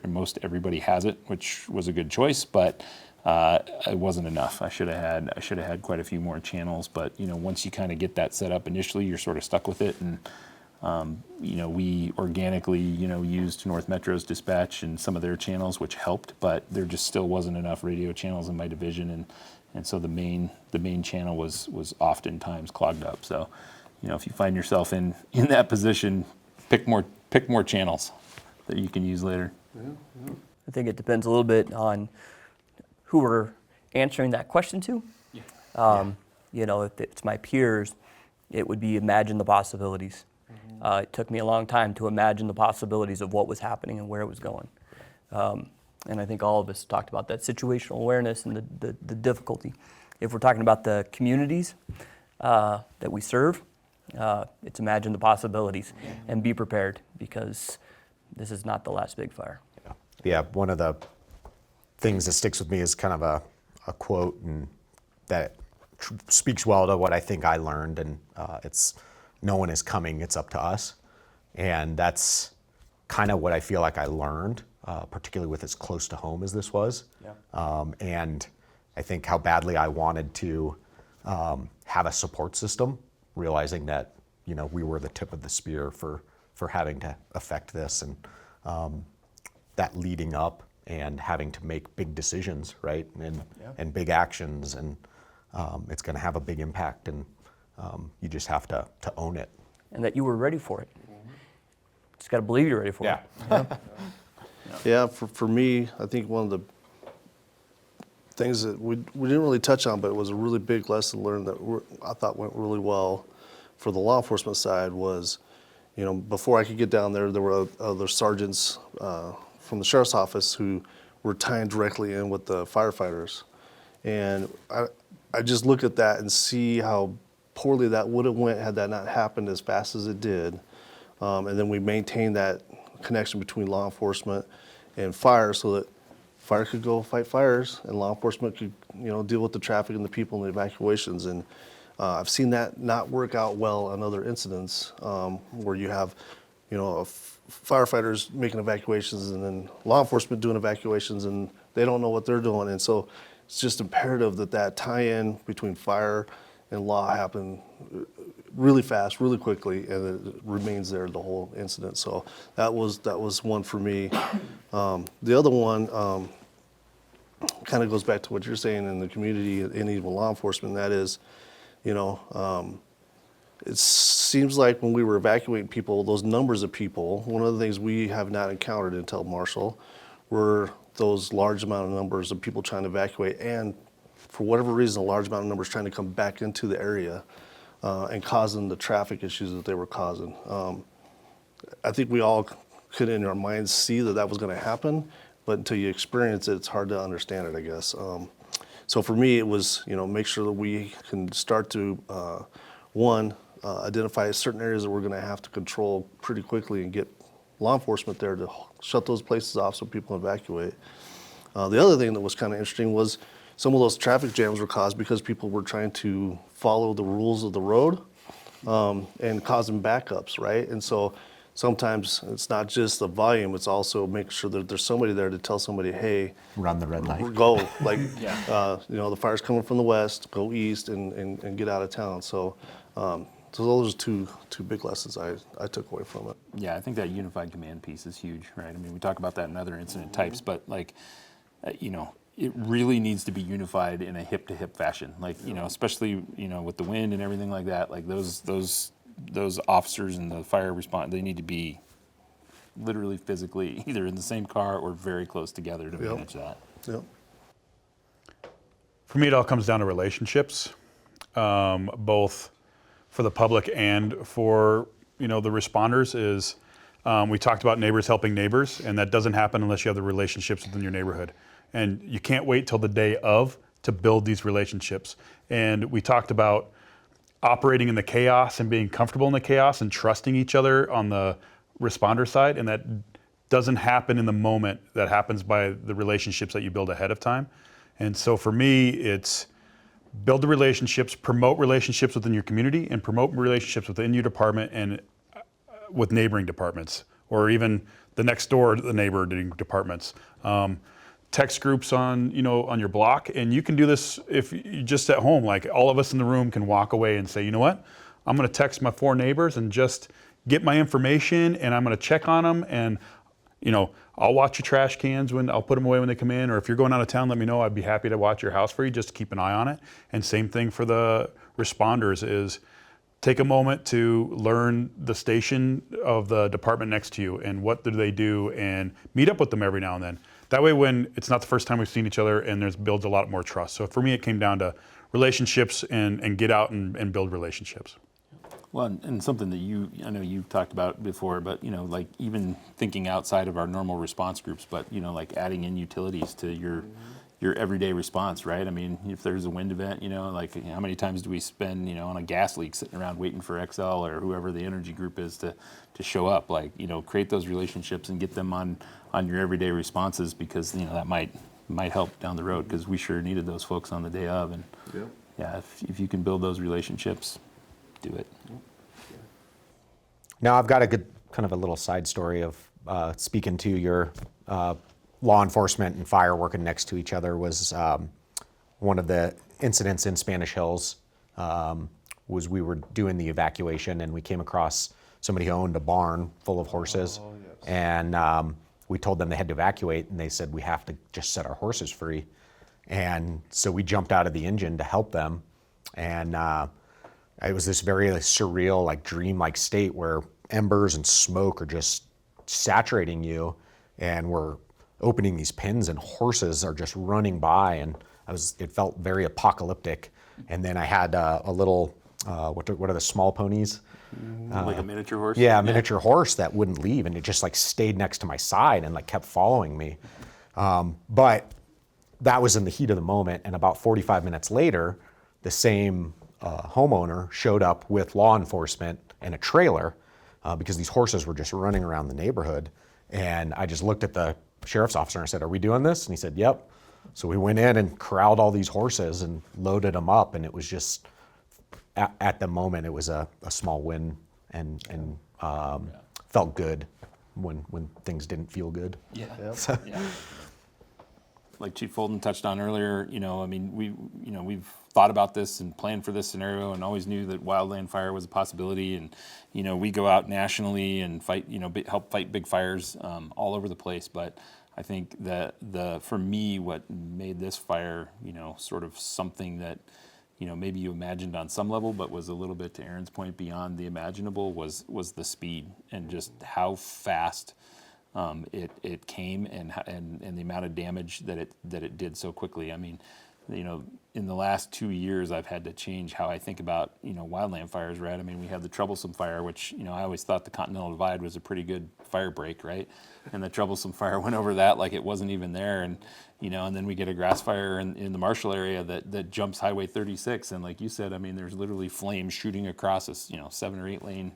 Most everybody has it, which was a good choice, but it wasn't enough. I should have had quite a few more channels. But once you kind of get that set up initially, you're sort of stuck with it. And we organically, used North Metro's dispatch and some of their channels, which helped, but there just still wasn't enough radio channels in my division, and so the main channel was oftentimes clogged up. So, if you find yourself in that position, pick more channels that you can use later. I think it depends a little bit on who we're answering that question to. If it's my peers, it would be imagine the possibilities. It took me a long time to imagine the possibilities of what was happening and where it was going. And I think all of us talked about that situational awareness and the difficulty. If we're talking about the communities that we serve, it's imagine the possibilities and be prepared, because this is not the last big fire. Yeah, one of the things that sticks with me is kind of a quote, and that speaks well to what I think I learned, and it's, no one is coming, it's up to us. And that's kind of what I feel like I learned, particularly with as close to home as this was. And I think how badly I wanted to have a support system, realizing that we were the tip of the spear for having to affect this, and that leading up and having to make big decisions, right? And big actions, and it's going to have a big impact, and you just have to own it. And that you were ready for it. Just got to believe you're ready for it. Yeah, for me, I think one of the things that we didn't really touch on, but it was a really big lesson learned that I thought went really well for the law enforcement side was, you know, before I could get down there, there were other sergeants from the sheriff's office who were tying directly in with the firefighters. And I just look at that and see how poorly that would have went had that not happened as fast as it did. And then we maintained that connection between law enforcement and fire so that fire could go fight fires and law enforcement could, you know, deal with the traffic and the people and the evacuations. And I've seen that not work out well on other incidents where you have, you know, firefighters making evacuations and then law enforcement doing evacuations and they don't know what they're doing. And so it's just imperative that that tie-in between fire and law happen really fast, really quickly, and it remains there the whole incident. So that was one for me. The other one kind of goes back to what you're saying in the community and even law enforcement. That is, you know, it seems like when we were evacuating people, those numbers of people, one of the things we have not encountered until Marshall were those large amount of numbers of people trying to evacuate, and for whatever reason, a large amount of numbers trying to come back into the area and causing the traffic issues that they were causing. I think we all could in our minds see that that was going to happen, but until you experience it, it's hard to understand it, I guess. So for me, it was, you know, make sure that we can start to, identify certain areas that we're going to have to control pretty quickly and get law enforcement there to shut those places off so people evacuate. The other thing that was kind of interesting was some of those traffic jams were caused because people were trying to follow the rules of the road and causing backups, right? And so sometimes it's not just the volume, it's also make sure that there's somebody there to tell somebody, hey, Run the red light. go, like, you know, the fire's coming from the west, go east and get out of town. So, so those are two big lessons I took away from it. Yeah, I think that unified command piece is huge, right? I mean, we talk about that in other incident types, but like, you know, it really needs to be unified in a hip-to-hip fashion. Like, you know, especially, you know, with the wind and everything like that, like those officers and the fire response, they need to be literally physically either in the same car or very close together to manage that. Yep. For me, it all comes down to relationships, both for the public and for, you know, the responders. Is we talked about neighbors helping neighbors, and that doesn't happen unless you have the relationships within your neighborhood. And you can't wait till the day of to build these relationships. And we talked about operating in the chaos and being comfortable in the chaos and trusting each other on the responder side, and that doesn't happen in the moment. That happens by the relationships that you build ahead of time. And so for me, it's build the relationships, promote relationships within your community, and promote relationships within your department and with neighboring departments, or even the next door to the neighboring departments. Text groups on your block, and you can do this if you just at home. Like, all of us in the room can walk away and say, you know what, I'm going to text my 4 neighbors and just get my information, and I'm going to check on them, and you know, I'll watch your trash cans when I'll put them away when they come in, or if you're going out of town, let me know. I'd be happy to watch your house for you. Just keep an eye on it. And same thing for the responders is take a moment to learn the station of the department next to you and what do they do, and meet up with them every now and then. That way, when it's not the first time we've seen each other, and there's builds a lot more trust. So for me, it came down to relationships and get out and build relationships. Well, and something that I know you've talked about before, but, you know, like even thinking outside of our normal response groups, but, you know, like adding in utilities to your everyday response, right? I mean, if there's a wind event, you know, like, how many times do we spend, you know, on a gas leak sitting around waiting for XL or whoever the energy group is to show up? Like, you know, create those relationships and get them on your everyday responses, because, you know, that might help down the road, because we sure needed those folks on the day of. And yeah, if you can build those relationships, do it. Now, I've got a good kind of a little side story of speaking to your law enforcement and fire working next to each other. Was one of the incidents in Spanish Hills was we were doing the evacuation, and we came across somebody who owned a barn full of horses. And we told them they had to evacuate, and they said, we have to just set our horses free. And so we jumped out of the engine to help them. And it was this very surreal, like dream-like state where embers and smoke are just saturating you, and we're opening these pins and horses are just running by, and it felt very apocalyptic. And then I had a little, what are the small ponies? Like a miniature horse? Yeah, a miniature horse that wouldn't leave, and it just like stayed next to my side and like kept following me. But that was in the heat of the moment, and about 45 minutes later, the same homeowner showed up with law enforcement and a trailer because these horses were just running around the neighborhood. And I just looked at the sheriff's officer and I said, "Are we doing this?" And he said, "Yep." So we went in and corralled all these horses and loaded them up, and it was just, at the moment, it was a small win, and felt good when things didn't feel good. Yeah. Yeah. Like Chief Fulton touched on earlier, I mean, we've thought about this and planned for this scenario, and always knew that wildland fire was a possibility. And we go out nationally and fight, help fight big fires all over the place. But I think that for me, what made this fire, sort of something that, maybe you imagined on some level, but was a little bit, to Aaron's point, beyond the imaginable, was the speed and just how fast it came, and the amount of damage that it did so quickly. I mean, in the last 2 years, I've had to change how I think about wildland fires. Right? I mean, we had the Troublesome Fire, which I always thought the Continental Divide was a pretty good fire break, right? And the Troublesome Fire went over that like it wasn't even there, and and then we get a grass fire in the Marshall area that jumps Highway 36, and like you said, I mean, there's literally flames shooting across this 7 or 8 lane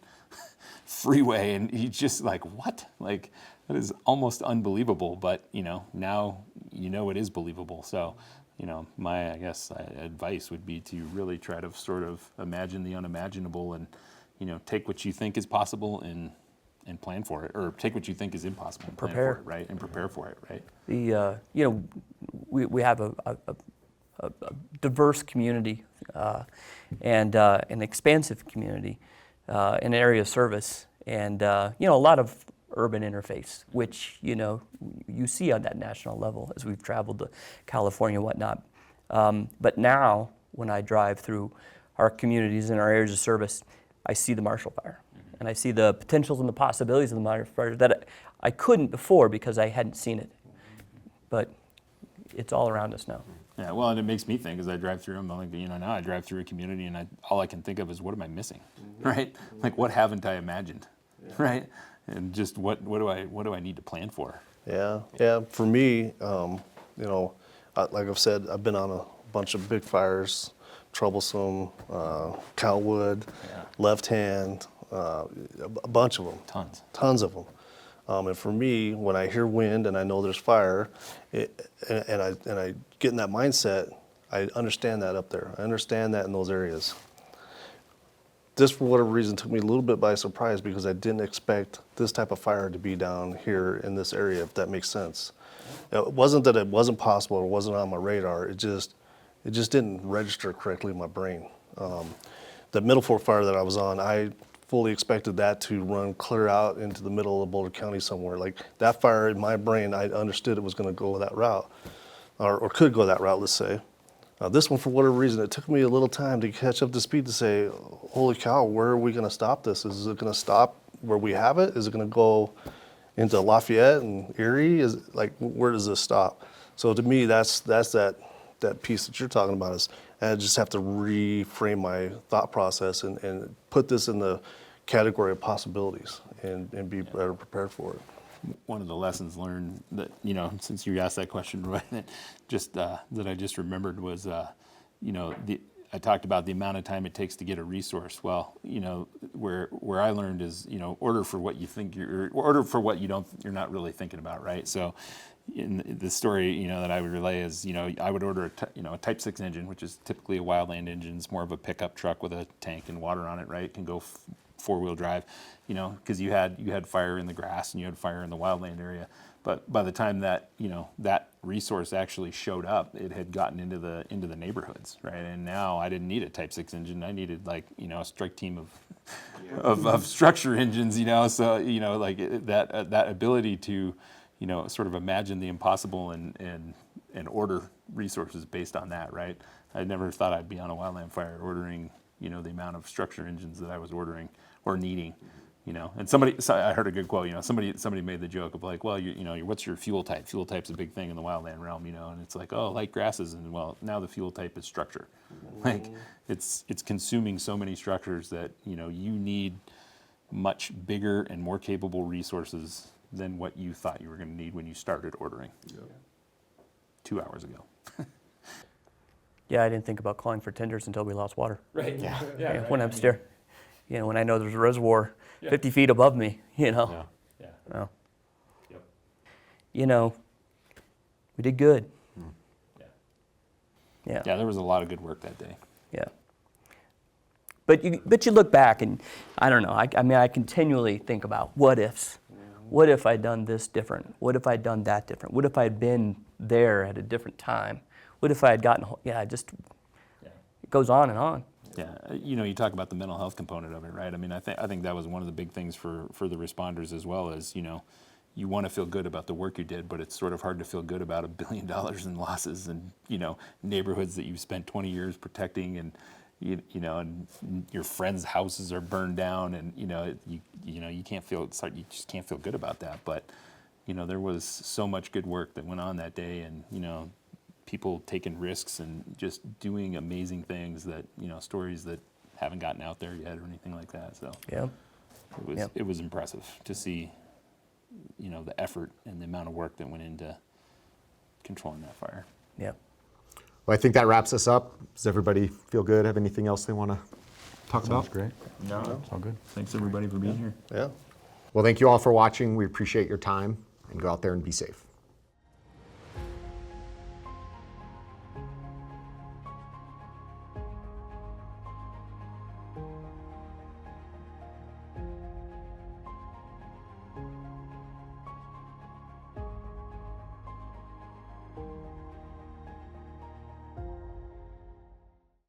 freeway, and you just like, what? Like, that is almost unbelievable, but now it is believable. So my advice would be to really try to sort of imagine the unimaginable, and take what you think is possible and plan for it, or take what you think is impossible and plan for it, right? And prepare for it, right? We have a diverse community and an expansive community, an area of service, and a lot of urban interface, which you see on that national level as we've traveled to California and whatnot. But now, when I drive through our communities and our areas of service, I see the Marshall Fire, and I see the potentials and the possibilities of the Marshall Fire that I couldn't before because I hadn't seen it. But it's all around us now. Yeah, well, and it makes me think, as I drive through them, like, now I drive through a community, and all I can think of is, what am I missing, right? Like, what haven't I imagined, right? And just what do I need to plan for? Yeah. For me, like I've said, I've been on a bunch of big fires, Troublesome, Cowwood, Left Hand, a bunch of them. Tons of them. And for me, when I hear wind and I know there's fire, and I get in that mindset, I understand that up there. I understand that in those areas. This, for whatever reason, took me a little bit by surprise because I didn't expect this type of fire to be down here in this area, if that makes sense. It wasn't that it wasn't possible or wasn't on my radar. It just didn't register correctly in my brain. The Middle Fork fire that I was on, I fully expected that to run clear out into the middle of Boulder County somewhere. Like, that fire in my brain, I understood it was going to go that route, or could go that route, let's say. This one, for whatever reason, it took me a little time to catch up to speed to say, holy cow, where are we going to stop this? Is it going to stop where we have it? Is it going to go into Lafayette and Erie? Where does this stop? So to me, that's that piece that you're talking about is, I just have to reframe my thought process and put this in the category of possibilities and be better prepared for it. One of the lessons learned that, since you asked that question, Roy, that I just remembered was, I talked about the amount of time it takes to get a resource. Well, where I learned is, order for what you think order for what you're not really thinking about, right? So, in the story, that I would relay is, I would order a Type 6 engine, which is typically a wildland engine. It's more of a pickup truck with a tank and water on it, right? It can go 4-wheel drive, because you had fire in the grass and you had fire in the wildland area. But by the time that that resource actually showed up, it had gotten into the neighborhoods, right? And now I didn't need a Type 6 engine. I needed a strike team of structure engines, So that ability to sort of imagine the impossible and order resources based on that, right? I never thought I'd be on a wildland fire ordering, the amount of structure engines that I was ordering or needing. And I heard a good quote. Somebody made the joke of like, well, what's your fuel type? Fuel type's a big thing in the wildland realm, and it's like, oh, light grasses, and well, now the fuel type is structure. Like, it's consuming so many structures that you need much bigger and more capable resources than what you thought you were going to need when you started ordering 2 hours ago. Yeah, I didn't think about calling for tenders until we lost water. Right. Yeah, when I'm upstairs, when I know there's a reservoir 50 feet above me, Yeah. Well, Yep. We did good. Yeah, there was a lot of good work that day. Yeah. But you look back and I don't know. I mean, I continually think about what ifs. What if I'd done this different? What if I'd done that different? What if I'd been there at a different time? What if I had gotten? It goes on and on. Yeah, you talk about the mental health component of it, right? I mean, I think that was one of the big things for the responders as well as, you want to feel good about the work you did, but it's sort of hard to feel good about $1 billion in losses and, neighborhoods that you've spent 20 years protecting and, and your friends' houses are burned down and, you can't feel, you just can't feel good about that. But, there was so much good work that went on that day and, people taking risks and just doing amazing things that, stories that haven't gotten out there yet or anything like that. So it was impressive to see, the effort and the amount of work that went into controlling that fire. Yeah. Well, I think that wraps us up. Does everybody feel good? Have anything else they want to talk about? Sounds great. No, It's all good. thanks everybody for being here. Yeah. Well, thank you all for watching. We appreciate your time, and go out there and be safe.